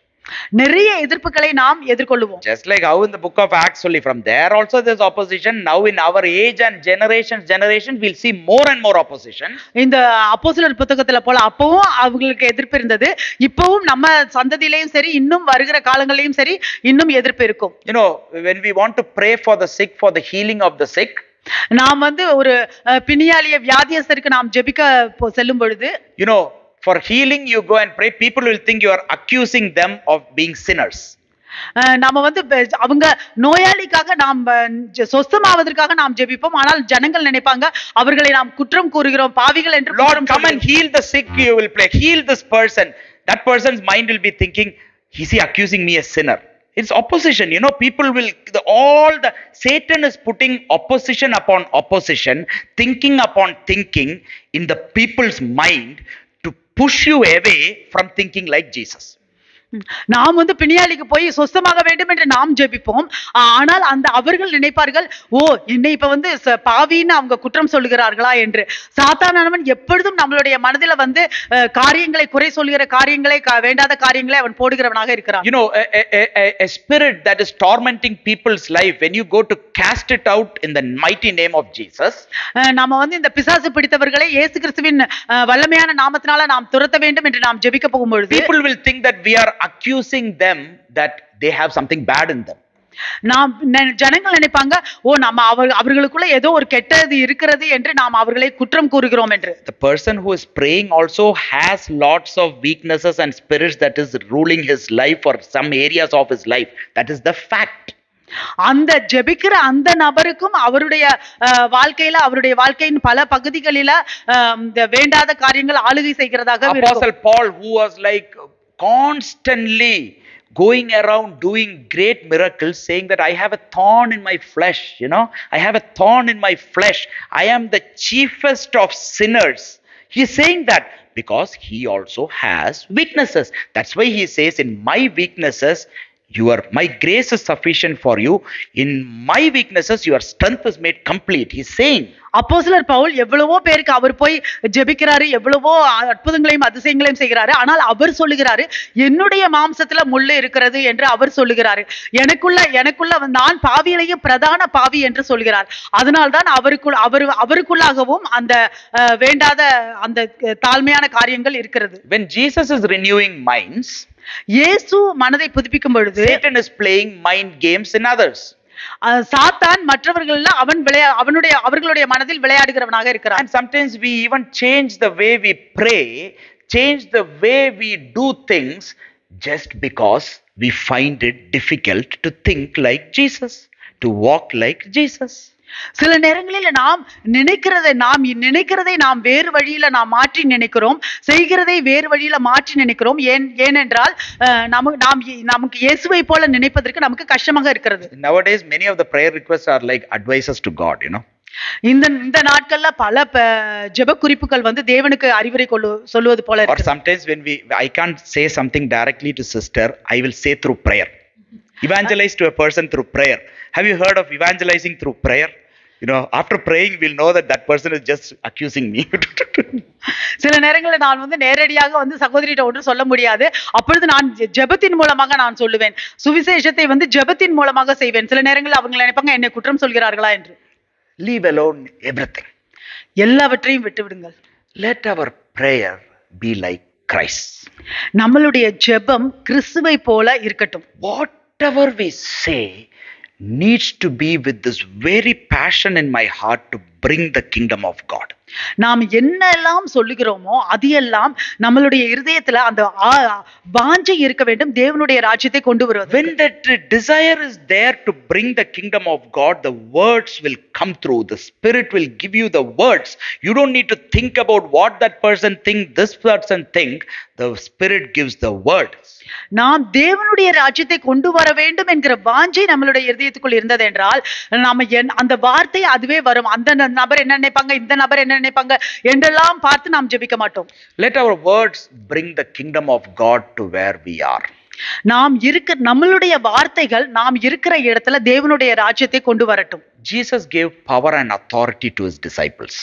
நிறைய எதிர்ப்புகளை நாம் எதிர்கொள்வோம். Just like how in the book of Acts only, from there also there's opposition. Now in our age and generation we'll see more and more opposition. இந்த அப்போஸ்தலர் புத்தகத்துல போல அப்பவும் அவங்களுக்கு எதிர்ப்பு இருந்தது, இப்பவும் நம்ம சந்ததியிலயும் சரி இன்னும் வருகிற காலங்களிலும் சரி இன்னும் எதிர்ப்பு இருக்கும். When we want to pray for the sick, for the healing of the sick, நாம் ஒரு பிணியாளிய வியாதியஸ்தருக்கு நாம் ஜெபிக்க செல்லும் பொழுது, for healing you go and pray, people will think you are accusing them of being sinners. நாம அவங்க நோயாளிக்காக நாம் சொஸ்தமாவதற்காக நாம் ஜெபிப்போம், ஆனால் ஜனங்கள் நினைப்பாங்க அவர்களை நாம் குற்றம் கூறுகிறோம், பாவிகள் என்று. Lord, come and heal the sick, you will pray, heal this person. That person's mind will be thinking, is he accusing me as sinner? It's opposition. People will, Satan is putting opposition upon opposition, thinking upon thinking in the people's mind to push you away from thinking like Jesus. நாம் பிணியாளிக்கு போய் சொஸ்தமாக வேண்டும் என்று நாம் ஜெபிப்போம், ஆனால் அவர்கள் நினைப்பார்கள், ஓ என்னை இப்ப பாவின்னு அவங்க குற்றம் சொல்லுகிறார்களா என்று. சாத்தானவன் எப்பொழுதும் நம்மளுடைய மனதில காரியங்களை குறை சொல்லுகிற காரியங்களை, வேண்டாத காரியங்களை அவன் போடுகிறவனாக இருக்கிறான். A spirit that is tormenting people's life, when you go to cast it out in the mighty name of Jesus, நாம இந்த பிசாசு பிடித்தவர்களை இயேசு கிறிஸ்துவின் வல்லமையான நாமத்தினால நாம் துரத்த வேண்டும் என்று நாம் ஜெபிக்க போகும்பொழுது, people will think that we are accusing them that they have something bad in them. நாம் ஜனங்கள் நினைப்பாங்க, ஓ நம்ம அவர்களுக்குள்ள ஏதோ ஒரு கெட்டது இருக்கிறது என்று நாம் அவர்களை குற்றம் கூறுகிறோம் என்று. The person who is praying also has lots of weaknesses and spirits that is ruling his life or some areas of his life. That is the fact. அந்த ஜெபிக்கிற அந்த நபருக்கும் அவருடைய வாழ்க்கையின் பல பகுதிகளில வேண்டாத காரியங்கள் ஆளுகை செய்கிறதாக இருக்கும். Apostle Paul, who was like constantly going around doing great miracles, saying that I have a thorn in my flesh, I have a thorn in my flesh, I am the chiefest of sinners. He is saying that because he also has weaknesses. That's why he says, in my weaknesses My grace is sufficient for you. In my weaknesses, your strength is made complete. He's saying. அப்போஸ்தலர் பவுல் எவ்வளவோ பேருக்கு அவர் போய் ஜெபிக்கிறாரு, எவ்வளவோ அற்புதங்களையும் அதிசயங்களையும் செய்கிறாரு. ஆனால் அவர் சொல்லுகிறாரு, என்னுடைய மாம்சத்துல முள்ளு இருக்கிறது என்று அவர் சொல்லுகிறாரு. எனக்குள்ள நான் பாவியிலேயும் பிரதான பாவி என்று சொல்கிறார். அதனால்தான் அவருக்குள்ளாகவும் அந்த வேண்டாத அந்த தாழ்மையான காரியங்கள் இருக்கிறது. When Jesus is renewing minds, இயேசு மனதை புதுப்பிக்கும் பொழுது Satan is playing mind games in others. சாத்தான் மற்றவர்கள் அவர்களுடைய மனதில் விளையாடுகிறவனாக இருக்கிறான். And sometimes we even change the way we pray, change the way we do things just because we find it difficult to think like Jesus, to walk like Jesus. சில நேரங்களில் நாம் நினைக்கிறதை நாம் வேறு வழியில நாம் மாற்றி நினைக்கிறோம், செய்கிறதை வேறு வழியில மாற்றி நினைக்கிறோம். ஏனென்றால் நமக்கு இயேசுவை போல நினைப்பதற்கு நமக்கு கஷ்டமாக இருக்கிறது. Nowadays many of the prayer requests are like advices to God, you know. இந்த நாட்கள்ல பல ஜெப குறிப்புகள் வந்து தேவனுக்கு அறிவுரை சொல்லுவது போல இருக்கு. Or sometimes when I can't say something directly to sister, I will say through prayer. Evangelize to a person through prayer. Have you heard of evangelizing through prayer? You know, after praying we'll know that person is just accusing me. சில நேரங்களில் நான் வந்து நேரடியாக வந்து சகோதரிட்ட ஒன்று சொல்ல முடியாது. அப்பொழுது நான் ஜெபத்தின் மூலமாக நான் சொல்லுவேன். சுவிசேஷத்தை வந்து ஜெபத்தின் மூலமாக செய்வேன். சில நேரங்களில் அவங்க நினைப்பாங்க என்னை குற்றம் சொல்கிறார்களா என்று. Leave alone everything. எல்லாவற்றையும் விட்டு விடுங்கள். Let our prayer be like Christ. நம்மளுடைய ஜெபம் கிறிஸ்துவை போல இருக்கட்டும். Whatever we say needs to be with this very passion in my heart to bring the kingdom of God. நாம் என்னெல்லாம் சொல்லுகிறோமோ அது எல்லாம் நம்மளுடைய இருதயத்துல அந்த வாஞ்சை இருக்க வேண்டும், தேவனுடைய ராஜ்யத்தை கொண்டு வருவது. When that desire is there to bring the kingdom of God, the words will come through. The Spirit will give you the words. You don't need to think about what that person think, this person think. The Spirit gives the words. நாம் தேவனுடைய ராஜ்யத்தை கொண்டு வர வேண்டும் என்கிற வாஞ்சை நம்மளுடைய இருதயத்துக்குள் இருந்தது என்றால் நாம அந்த வார்த்தை அதுவே வரும். அந்த நபர் என்ன நினைப்பாங்க, இந்த நபர் என்ன நினைப்பாங்க என்றெல்லாம் பார்த்து நாம் ஜெபிக்க மாட்டோம். Let our words bring the kingdom of God to where we are. நம்மளுடைய வார்த்தைகள் நாம் இருக்கிற இடத்துல தேவனுடைய ராஜ்யத்தை கொண்டு வரட்டும். Jesus gave power and authority to his disciples.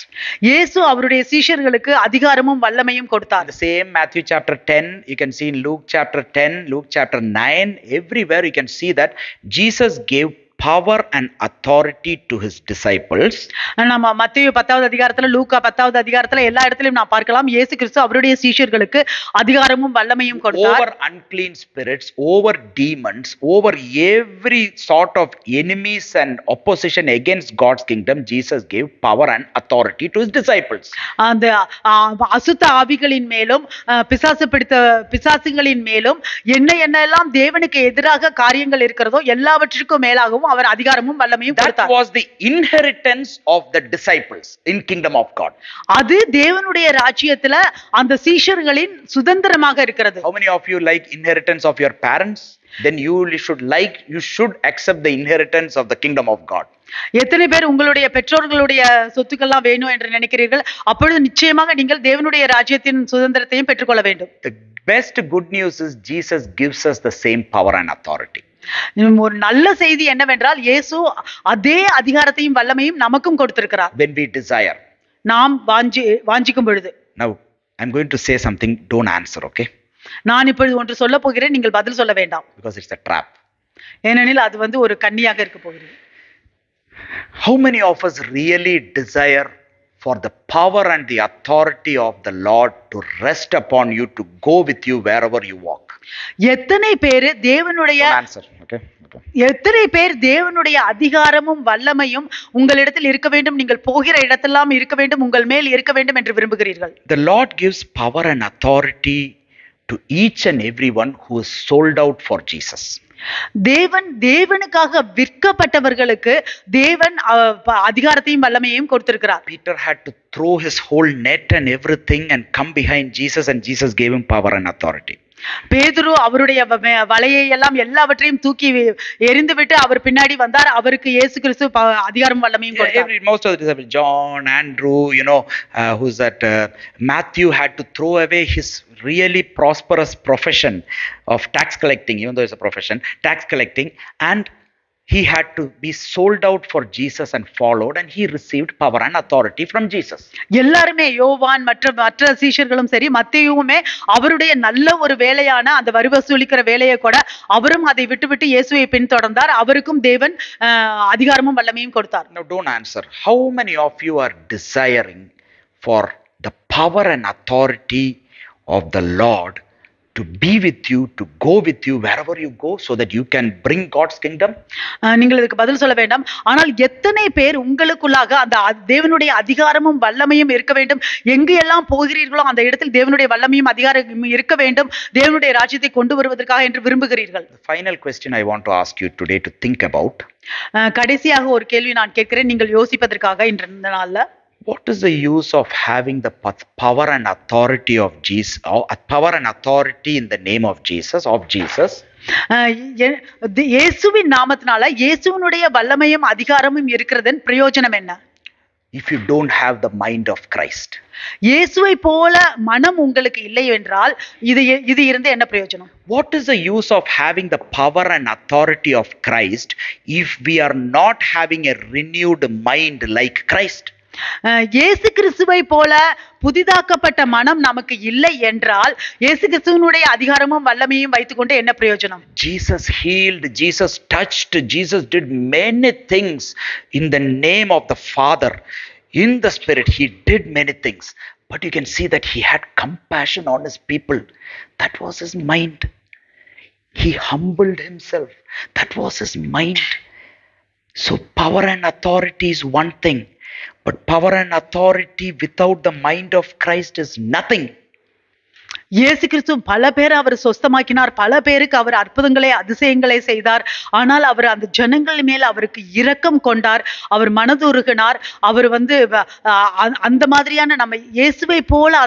இயேசு அவருடைய சீஷர்களுக்கு அதிகாரமும் வல்லமையும் கொடுத்தார். The same Matthew chapter 10, you can see in Luke chapter 10, Luke chapter 9, everywhere you can see that Jesus gave power and authority to his disciples. நம்ம மத்தேயு 10வது அதிகாரத்துல, லூக்கா 10வது அதிகாரத்துல எல்லா இடத்திலும் நான் பார்க்கலாம் இயேசு கிறிஸ்து அவருடைய சீஷர்களுக்கு அதிகாரமும் வல்லமையும் கொடுத்தார். Over unclean spirits, over demons, over every sort of enemies and opposition against God's kingdom, Jesus gave power and authority to his disciples. அந்த அசுத்த ஆவிகளின் மேலும் பிசாசுகளின் மேலும் என்னெல்லாம் தேவனுக்கு எதிராக காரியங்கள் இருக்கிறதோ எல்லாவற்றிற்கும் மேலாகவும் அவர் அதிகாரமும் வல்லமையும் கொடுத்தார். That was the inheritance of the disciples in kingdom of God. அது தேவனுடைய ராஜ்யத்துல அந்த சீஷர்களின் சுதந்திரமாக இருக்கிறது. How many of you like inheritance of your parents? Then you should accept the inheritance of the kingdom of God. எத்தனை பேர் உங்களுடைய பெற்றோர்களுடைய சொத்துக்கள்லாம் வேணும் என்று நினைக்கிறீர்கள்? அப்பொழுது நிச்சயமாக நீங்கள் தேவனுடைய ராஜ்யத்தின் சுதந்திரத்தையும் பெற்றுக்கொள்ள வேண்டும். The best good news is Jesus gives us the same power and authority. ஒரு நல்ல செய்தி என்னவென்றால் இயேசு அதே அதிகாரத்தையும் வல்லமையும் நமக்கும் கொடுத்திருக்கிறார். When we desire, நாம் வாஞ்சிக்கும் பொழுது. Now I'm going to say something, don't answer, okay? நான் இப்பொழுது ஒன்று சொல்ல போகிறேன், நீங்கள் பதில் சொல்ல வேண்டாம். Because it's a trap. ஏனெனில் அது வந்து ஒரு கண்ணியாக இருக்க போகிறது. How many of us really desire for the power and the authority of the Lord to rest upon you, to go with you wherever you walk? எத்தனை பேர் தேவனுடைய எத்தனை பேர் தேவனுடைய அதிகாரமும் வல்லமையும் உங்களிடத்தில் இருக்க வேண்டும், நீங்கள் போகிற இடத்தெல்லாம் இருக்க வேண்டும், உங்கள் மேல் இருக்க வேண்டும் என்று விரும்புகிறீர்கள்? The Lord gives power and authority to each and everyone who is sold out for Jesus. தேவனுக்காக விற்கப்பட்டவர்களுக்கு தேவன் அதிகாரத்தையும் வல்லமையையும் கொடுத்திருக்கிறார். Peter had to throw his whole net and everything and come behind Jesus, and Jesus gave him power and authority. பேதுரு அவருடைய வலையை எல்லாம் எல்லாவற்றையும் தூக்கி எறிந்துவிட்டு அவர் பின்னாடி வந்தார். அவருக்கு இயேசு கிறிஸ்து அதிகாரம் வல்லமையும் கொடுத்தார். Most of the disciples, John, Andrew, who's that? Matthew had to throw away his really prosperous profession of tax collecting, even though it's a profession, tax collecting, and he had to be sold out for Jesus and followed, and he received power and authority from Jesus. எல்லாருமே யோவான் மற்ற சீஷர்களும் சரி, மத்தேயுவுமே அவருடைய நல்ல ஒரு வேலையான அந்த வரி வசூலிக்கிற வேலையை கூட அவரும் அதை விட்டு இயேசுவை பின்தொடர்ந்தார். அவருக்கும் தேவன் அதிகாரமும் வல்லமையும் கொடுத்தார். Now don't answer. How many of you are desiring for the power and authority of the Lord to be with you, to go with you wherever you go, so that you can bring God's kingdom? நீங்கள் இதுக்கு பதில் சொல்ல வேண்டாம். ஆனால் எத்தனை பேர் உங்களுக்குள்ளாக அந்த தேவனுடைய அதிகாரமும் வல்லமையும் இருக்க வேண்டும், எங்கு எல்லாம் போகிறீர்களோ அந்த இடத்தில் தேவனுடைய வல்லமையும் அதிகாரமும் இருக்க வேண்டும், தேவனுடைய ராஜ்யத்தை கொண்டு வருவதற்காக என்று விரும்புகிறீர்கள்? The final question I want to ask you today to think about. கடைசியாக ஒரு கேள்வி நான் கேட்கிறேன், நீங்கள் யோசிப்பதற்காக இந்த நாள்ல. What is the use of having the power and authority of Jesus, or power and authority in the name of Jesus, இயேசுவின் நாமத்தினால இயேசுவினுடைய வல்லமையும் அதிகாரமும் இருக்கிறதன் பிரயோஜனம் என்ன? If you don't have the mind of Christ. இயேசுவை போல மனம் உங்களுக்கு இல்லை என்றால் இது இருந்து என்ன பிரயோஜனம்? What is the use of having the power and authority of Christ if we are not having a renewed mind like Christ? இயேசு கிறிஸ்துவை போல புதிதாக்கப்பட்ட மனம் நமக்கு இல்லை என்றால் இயேசு கிறிஸ்துவினுடைய அதிகாரமும் வல்லமையும் வைத்துக்கொண்டு என்ன பிரயோஜனம்? Jesus healed, Jesus touched, Jesus did many things in the name of the Father. In the Spirit, he did many things. But you can see that he had compassion on his people. That was his mind. He humbled himself. That was his mind. So power and authority is one thing. But power and authority without the mind of Christ is nothing. இயேசு கிறிஸ்து பல பேர் அவர் சொஸ்தமாக்கினார், பல பேருக்கு அவர் அற்புதங்களை அதிசயங்களை செய்தார். ஆனால் அவர் அந்த ஜனங்கள் மேல் அவருக்கு இரக்கம் கொண்டார், அவர் மனதுருகினார். அவர் அந்த மாதிரியான நம்ம இயேசுவை போல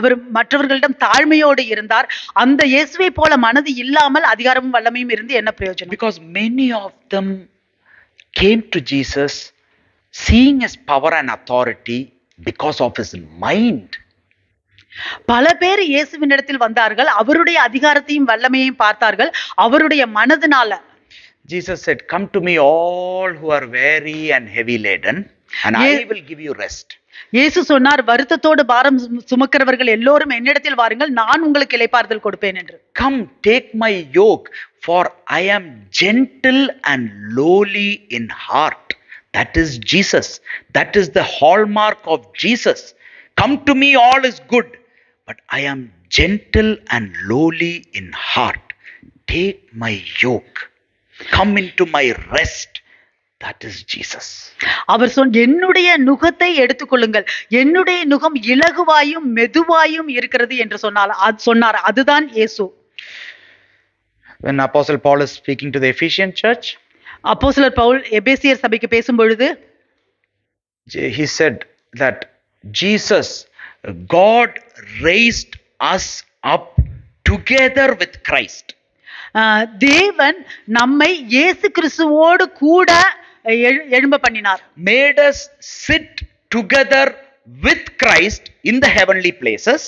அவர் மற்றவர்களிடம் தாழ்மையோடு இருந்தார். அந்த இயேசுவை போல மனது இல்லாமல் அதிகாரமும் வல்லமையும் இருந்து என்ன பிரயோஜனம்? Because many of them came to Jesus seeing his power and authority because of his mind. பல பேர் இயேசுவினிடத்தில் வந்தார்கள், அவருடைய அதிகாரத்தையும் வல்லமையையும் பார்த்தார்கள் அவருடைய மனதினால. Jesus said, "Come to me all who are weary and heavy laden, and I will give you rest." இயேசு சொன்னார், வருத்தத்தோடு பாரம் சுமக்கிறவர்கள் எல்லோரும் என்னிடத்தில் வாருங்கள், நான் உங்களுக்கு இளைப்பாறுதல் கொடுப்பேன் என்று. Come, take my yoke, for I am gentle and lowly in heart. That is Jesus. That is the hallmark of Jesus. Come to me, all is good, but I am gentle and lowly in heart. Take my yoke. Come into my rest. That is Jesus. அவர் என்னுடைய நுகத்தை எடுத்துக்கொள்ளுங்கள், என்னுடைய நுகம் இலகுவாயும் மெதுவாயும் இருக்கிறது என்று சொன்னார். அதுதான் இயேசு. When Apostle Paul is speaking to the Ephesian church, அப்போஸ்தலர் பவுல் எபேசியர் சபைக்கு பேசும் பொழுது he said that God raised us up together with Christ. தேவன் நம்மை இயேசு கிறிஸ்துவோடு கூட எழும்ப பண்ணினார். Made us sit together with Christ in the heavenly places.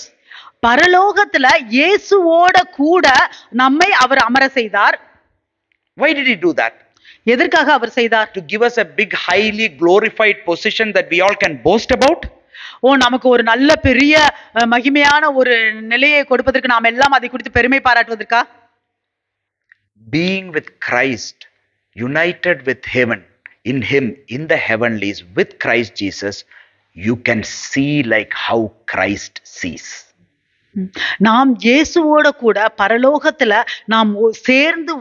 பரலோகத்துல இயேசுவோட கூட நம்மை அவர் அமர செய்தார். Why did he do that? எதற்காக அவர் செய்தார்? To give us a big highly glorified position that we all can boast about. நமக்கு ஒரு நல்ல பெரிய மகிமையான ஒரு நிலையை கொடுப்பதற்கு நாம் எல்லாம் அதை குறித்து பெருமை பாராட்டுவதற்கா? Being with Christ, united with heaven, in him, in the heavenlies, with Christ Jesus, you can see like how Christ sees. நாம் இயேசுவோட கூட பரலோகத்துல நாம் சேர்ந்து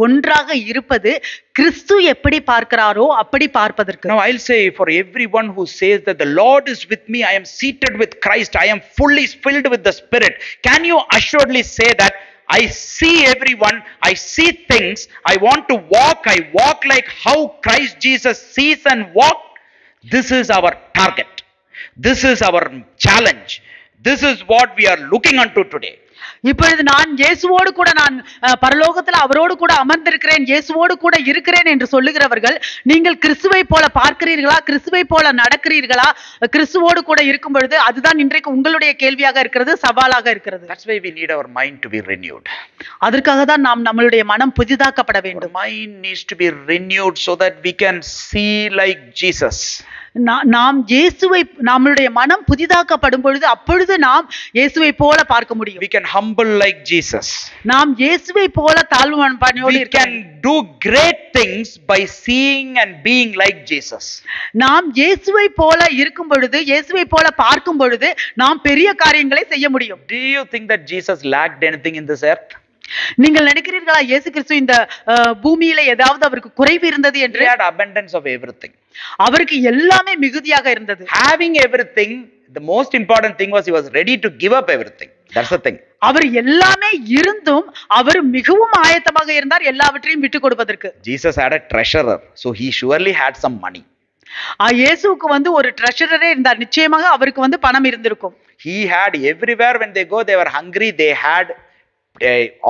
ஒன்றாக இருப்பது கிறிஸ்து எப்படி பார்க்கிறாரோ அப்படி பார்ப்பதற்கு. Now I'll say, for everyone who says that the Lord is with me, I am seated with Christ, I am fully filled with the Spirit, can you assuredly say that I see everyone, I see things, I want to walk, I walk like how Christ Jesus sees and walks? This is our target. This is our challenge. This is what we are looking unto today. இப்பொழுது நான் இயேசுவோடு கூட நான் பரலோகத்துல அவரோடு கூட அமர்ந்திருக்கிறேன், இயேசுவோடு கூட இருக்கிறேன் என்று சொல்லுகிறவர்கள், நீங்கள் கிறிஸ்துவை போல பார்க்கிறீர்களா, கிறிஸ்துவை போல நடக்கிறீர்களா, கிறிஸ்துவோடு கூட இருக்கும் பொழுது? அதுதான் இன்றைக்கு உங்களுடைய கேள்வியாக இருக்கிறது, சவாலாக இருக்கிறது. That's why we need our mind to be renewed. அதற்காக தான் நாம் நம்மளுடைய மனம் புதிதாக்கப்பட Our வேண்டும். mind needs to be renewed so that we can see like Jesus. நாம் இயேசுவை, நம்மளுடைய மனம் புதிதாக்கப்படும் பொழுது அப்பொழுது நாம் இயேசுவை போல பார்க்க முடியும். We can humble like Jesus. நாம் இயேசுவை போல தாழ்வு மனப்பான்மையோடு We இருக்க can do great things by seeing and being like Jesus. நாம் இயேசுவை போல இருக்கும் பொழுது, இயேசுவை போல பார்க்கும் பொழுது நாம் பெரிய காரியங்களை செய்ய முடியும். Do you think that Jesus lacked anything in this earth? நீங்கள் நினைக்கிறீர்களா இயேசு கிறிஸ்து இந்த பூமியில ஏதாவது அவருக்கு குறைவு இருந்தது He என்று? had abundance of everything. அவருக்கு எல்லாமே மிகுதியாக இருந்தது. Having everything, the most important thing was he was ready to give up everything. That's the thing. அவர் எல்லாமே இருந்தும் அவர் மிகவும் ஆயத்தமாக இருந்தார் எல்லாவற்றையும் விட்டு கொடுப்பதற்கு. Jesus had a treasurer, so he surely had some money. இயேசுவுக்கு ஒரு ட்ரெஷரரே இருந்தார், நிச்சயமாக அவருக்கு பணம் இருந்திருக்கும். He had everywhere when they go, they were hungry, they had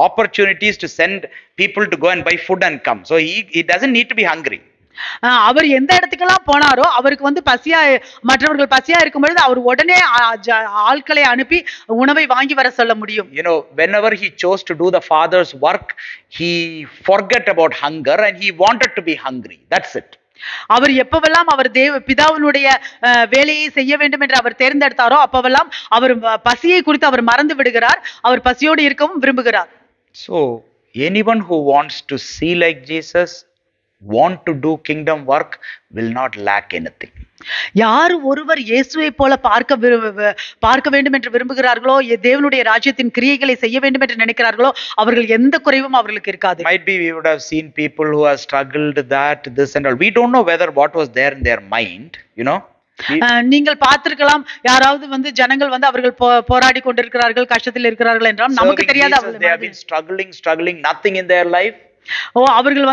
opportunities to send people to go and buy food and come. So he doesn't need to be hungry. அவர் எந்த இடத்துக்கெல்லாம் போனாரோ அவருக்கு பசியா, மற்றவர்கள் பசியா இருக்கும் பொழுது அவர் உடனே ஆட்களை அனுப்பி உணவை வாங்கி வர சொல்ல முடியும். You know, whenever he chose to do the Father's work, he forgot about hunger and he wanted to be hungry. That's it. அவர் எப்பவெல்லாம் அவர் பிதாவினுடைய வேலையை செய்ய வேண்டும் என்று அவர் தேர்ந்தெடுத்தாரோ அப்பவெல்லாம் அவர் பசியை குறித்து அவர் மறந்து விடுகிறார், அவர் பசியோடு இருக்கவும் விரும்புகிறார். So anyone who wants to see like Jesus, want to do kingdom work, will not lack anything. யார் ஒருவர் இயேசுவை போல பார்க்க வேண்டும் என்று விரும்புகிறார்களோ, தேவனுடைய ராஜ்யத்தின் கிரியைகளை செய்ய வேண்டும் என்று நினைக்கிறார்களோ, அவர்கள் எந்த குறைவும் அவர்களுக்கு இருக்காது. Might be we would have seen people who have struggled that, this and all. We don't know whether what was there in their mind, you know. நீங்கள் பார்த்திருக்கலாம், யாராவது ஜனங்கள் அவர்கள் போராடி கொண்டிருக்கிறார்கள், கஷ்டத்தில் இருக்கிறார்கள் என்றால் நமக்கு தெரியாது. They have been struggling, nothing in their life. அவர்கள்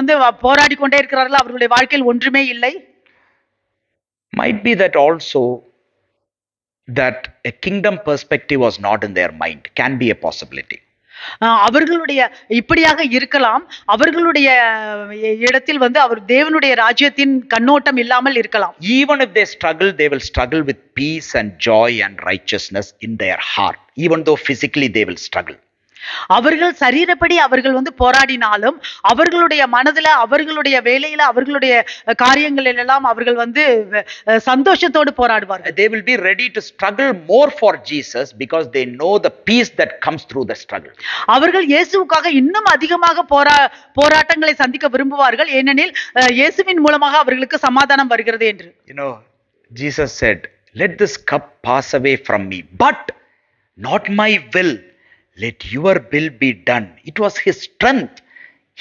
போராடி கொண்டே இருக்கிறார்கள், அவர்களுடைய வாழ்க்கையில் ஒன்றுமே இல்லை. Might be that also that a kingdom perspective was not in their mind. Can be a possibility. அவர்களுடைய இப்படியாக இருக்கலாம், அவர்களுடைய இடத்தில் அவர் தேவனுடைய ராஜ்யத்தின் கண்ணோட்டம் இல்லாமல் இருக்கலாம். Even if they struggle, they will struggle with peace and joy and righteousness in their heart, even though physically they will struggle. அவர்கள் சரீரப்படி அவர்கள் போராடினாலும் அவர்களுடைய மனதுல, அவர்களுடைய வேலையில, அவர்களுடைய காரியங்களில் எல்லாம் அவர்கள் சந்தோஷத்தோடு போராடுவார்கள். They will be ready to struggle more for Jesus because they know the peace that comes through the struggle. அவர்கள் இயேசுவுக்காக இன்னும் அதிகமாக போராட்டங்களை சந்திக்க விரும்புவார்கள், ஏனெனில் இயேசுவின் மூலமாக அவர்களுக்கு சமாதானம் வருகிறது என்று. You know, Jesus said, "Let this cup pass away from me, but not my will. Let your will be done." It was his strength.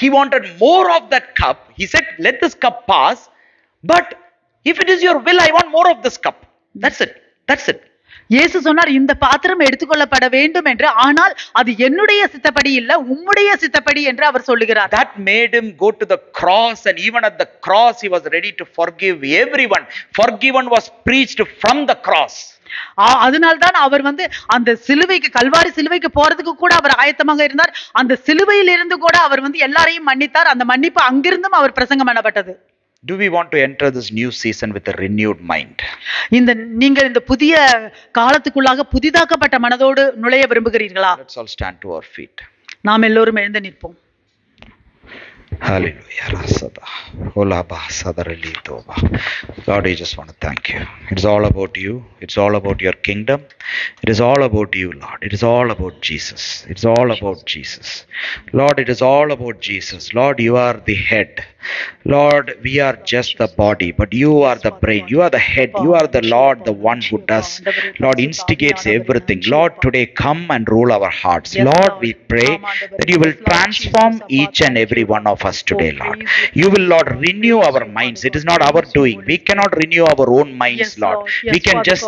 He wanted more of that cup. He said, "Let this cup pass, but if it is your will, I want more of this cup." That's it. That's it. இயேசு சொன்னார், இந்த பாத்திரம் எடுத்துக்கொள்ளப்பட வேண்டும் என்று, ஆனால் அது என்னுடைய சித்தப்படி இல்ல, உம்முடைய சித்தப்படி என்று அவர் சொல்லுகிறார். That made him go to the cross, and even at the cross he was ready to forgive everyone. Forgiven was preached from the cross. அதனால்தான் அவர் அந்த சிலுவைக்கு, கல்வாரி சிலுவைக்கு போறதுக்கு கூட அவர் ஆயத்தமாக இருந்தார். அந்த சிலுவையில் இருந்து கூட அவர் எல்லாரையும் மன்னித்தார். அந்த மன்னிப்பு அங்கிருந்தும் அவர் பிரசங்கம் பண்ணப்பட்டது. Do we want to enter this new season with a renewed mind? நீங்கள் இந்த புதிய காலத்துக்குள்ளாக புதிதாக்கப்பட்ட மனதோடு நுழைய விரும்புகிறீர்களா? Let's all stand to our feet. நாம் எல்லோரும் எழுந்து நிற்போம். Hallelujah. Lord, I just want to thank you. It's all about you. It's all about your kingdom. It is all about you, Lord. It is all about Jesus. It's all about Jesus. Lord, it is all about Jesus. Lord, you are the head. Lord, we are just the body, but you are the brain. You are the head. You are the Lord, the one who does. Lord, instigates everything. Lord, today come and rule our hearts. Lord, we pray that you will transform each and every one of us today, Lord. You will, Lord, renew our minds. It is not our doing. We cannot renew our own minds, Lord. We can just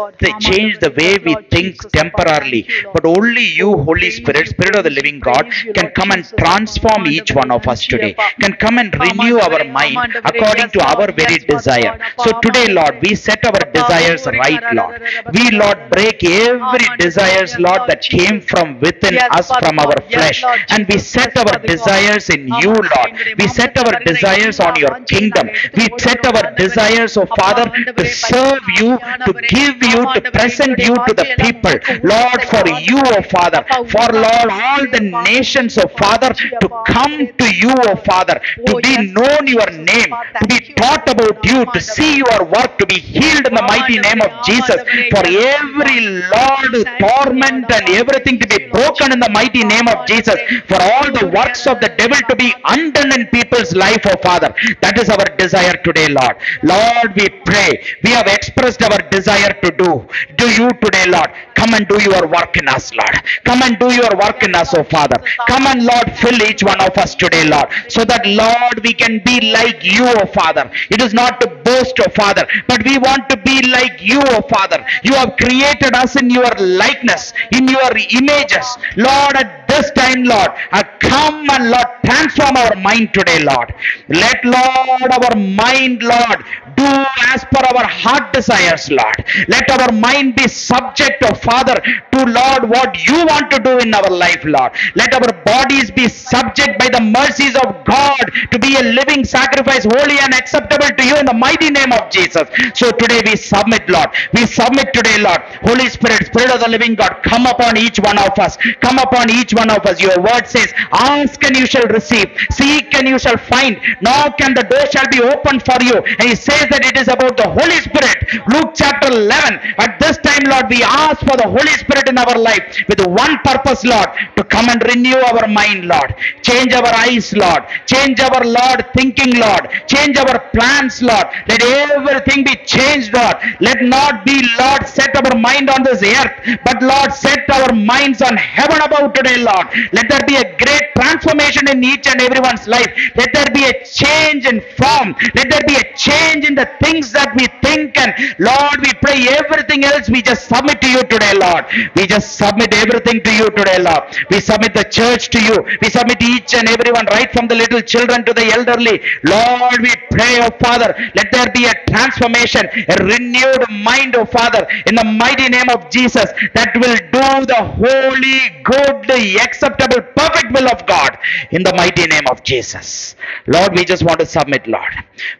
change the way we think temporarily, but only you, Holy Spirit, Spirit of the living God, can come and transform each one of us today, can come and renew our mind according to our very desire. So today, Lord, we set our desires right, Lord. We, Lord, break every desires, Lord, that came from within us, from our flesh, and we set our desires in you, Lord. We set our desires on your kingdom. We set our desires, oh Father, to serve you, to give you, to present you to the people, Lord, for you, oh Father, for, Lord, all the nations, oh Father, to come to you, oh Father, to be known your name, to be taught about you, to see your work, to be healed in the mighty name of Jesus, for every, Lord, torment and everything to be broken in the mighty name of Jesus, for all the works of the devil to be undone in people's life, oh Father. That is our desire today, Lord. Lord, we pray, we have expressed our desire to do you today, Lord. Come and do your work in us, Lord. Come and do your work in us, oh Father. Come and, Lord, fill each one of us today, Lord, so that, Lord, we can be like you, oh Father. It is not to boast, oh Father, but we want to be like you, oh Father. You have created us in your likeness, in your images, Lord. At this time, Lord, come and, Lord, transform our mind today, Lord. Let, Lord, our mind, Lord, do as per our heart desires, Lord. Let our mind be subject, oh Father, to, Lord, what you want to do in our life, Lord. Let our bodies be subject by the mercies of God to be a living sacrifice, holy and acceptable to you in the mighty name of Jesus. So today we submit, Lord. We submit today, Lord. Holy Spirit, Spirit of the living God, come upon each one of us. Come upon each one of us. Your word says, ask and you shall receive, seek and you shall find, knock and the door shall be opened for you. And he says that it is about the Holy Spirit. Luke chapter 11. At this time, Lord, we ask for the Holy Spirit in our life with one purpose, Lord, to come and renew our mind, Lord. Change our eyes, Lord. Change our, Lord, thinking, Lord. Change our plans, Lord. Let everything be changed, Lord. Let not be, Lord, set our mind on this earth, but, Lord, set our minds on heaven above today, Lord. Let there be a great transformation in each and everyone's life. Let there be a change in form. Let there be a change in the things that we think, and, Lord, we pray everything else we just submit to you today, Lord. We just submit everything to you today, Lord. We submit the church to you. We submit each and everyone, right from the little children to the elderly. Lord, we pray, oh Father, let there be a transformation, a renewed mind, oh Father, in the mighty name of Jesus, that will do the holy, good, acceptable, perfect will of God in the mighty name of Jesus. Lord, we just want to submit, Lord.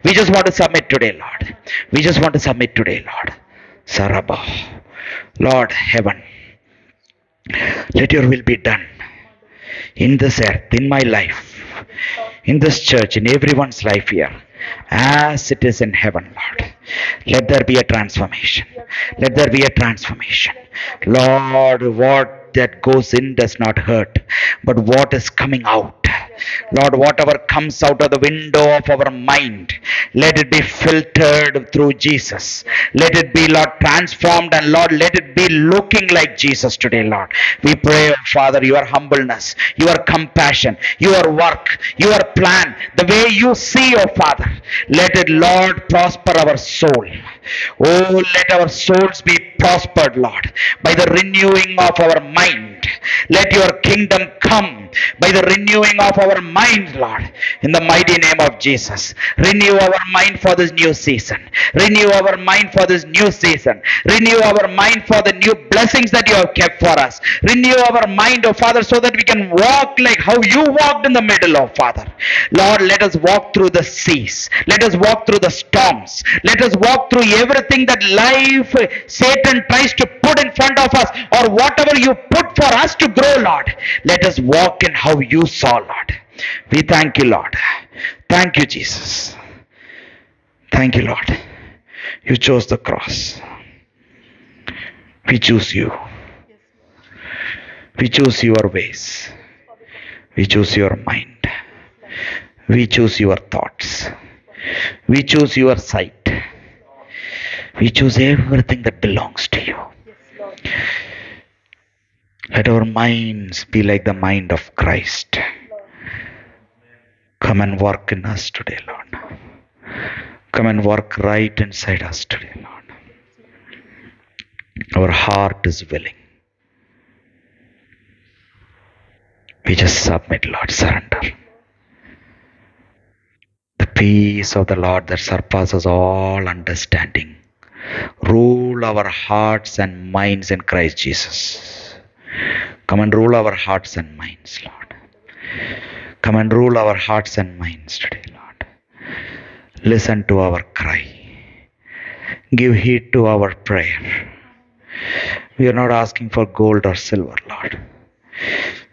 We just want to submit today, Lord. We just want to submit today, Lord. Sarabah. Lord, heaven, let your will be done in this earth, in my life, in this church, in everyone's life here, as it is in heaven, Lord. Let there be a transformation. Let there be a transformation. Lord, what that goes in does not hurt, but what is coming out, Lord, whatever comes out of the window of our mind, let it be filtered through Jesus. Let it be, Lord, transformed, and, Lord, let it be looking like Jesus today, Lord. We pray, Father, your humbleness, your compassion, your work, your plan, the way you see, oh Father, let it, Lord, prosper our soul. Oh, let our souls be prospered, Lord, by the renewing of our mind. Let your kingdom come by the renewing of our mind, Lord, in the mighty name of Jesus. Renew our mind for this new season. Renew our mind for this new season. Renew our mind for the new blessings that you have kept for us. Renew our mind, oh Father, so that we can walk like how you walked in the middle, oh Father. Lord, let us walk through the seas. Let us walk through the storms. Let us walk through everything that life, Satan tries to put in front of us, or whatever you put for us to grow, Lord. Let us walk in how you saw, Lord. We thank you, Lord. Thank you, Jesus. Thank you, Lord. You chose the cross. We choose you. We choose your ways. We choose your mind. We choose your thoughts. We choose your sight. We choose everything that belongs to you. Let our minds be like the mind of Christ. Come and work in us today, Lord. Come and work right inside us today, Lord. Our heart is willing. We just submit, Lord, surrender. The peace of the Lord that surpasses all understanding rule our hearts and minds in Christ Jesus. Come and rule our hearts and minds, Lord. Come and rule our hearts and minds today, Lord. Listen to our cry. Give heed to our prayer. We are not asking for gold or silver, Lord.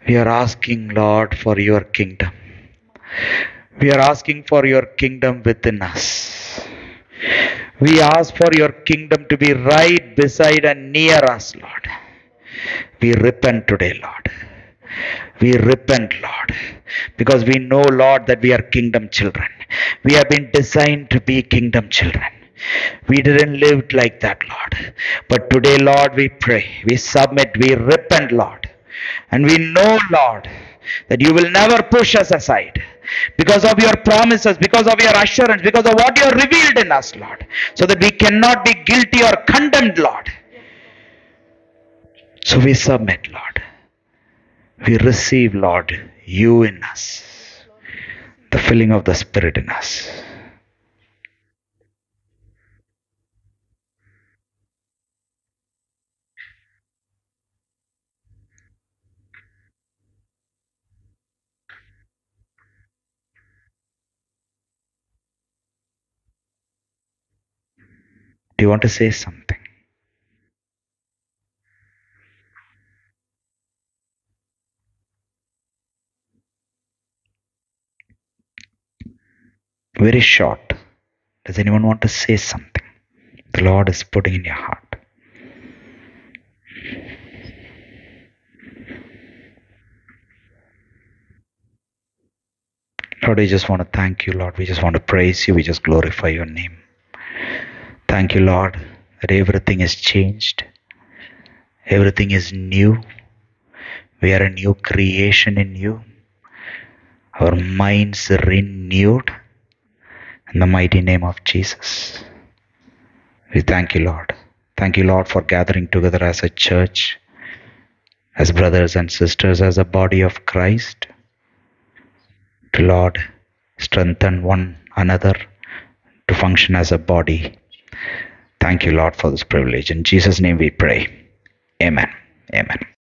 We are asking, Lord, for your kingdom. We are asking for your kingdom within us. We ask for your kingdom to be right beside and near us, Lord. We repent today, Lord. We repent, Lord, because we know, Lord, that we are kingdom children. We have been designed to be kingdom children. We didn't live like that, Lord. But today, Lord, we pray, we submit, we repent, Lord. And we know, Lord, that you will never push us aside because of your promises, because of your assurance, because of what you have revealed in us, Lord, so that we cannot be guilty or condemned, Lord. So we submit, Lord. We receive, Lord, you in us, the filling of the Spirit in us. Do you want to say something? Very short. Does anyone want to say something the Lord is putting in your heart? Lord, we just want to thank you, Lord. We just want to praise you. We just glorify your name. Thank you, Lord, that everything is changed. Everything is new. We are a new creation in you. Our minds are renewed in the mighty name of Jesus. We thank you, Lord. Thank you, Lord, for gathering together as a church, as brothers and sisters, as a body of Christ. To, Lord, strengthen one another to function as a body. Thank you, Lord, for this privilege. In Jesus' name we pray. Amen. Amen.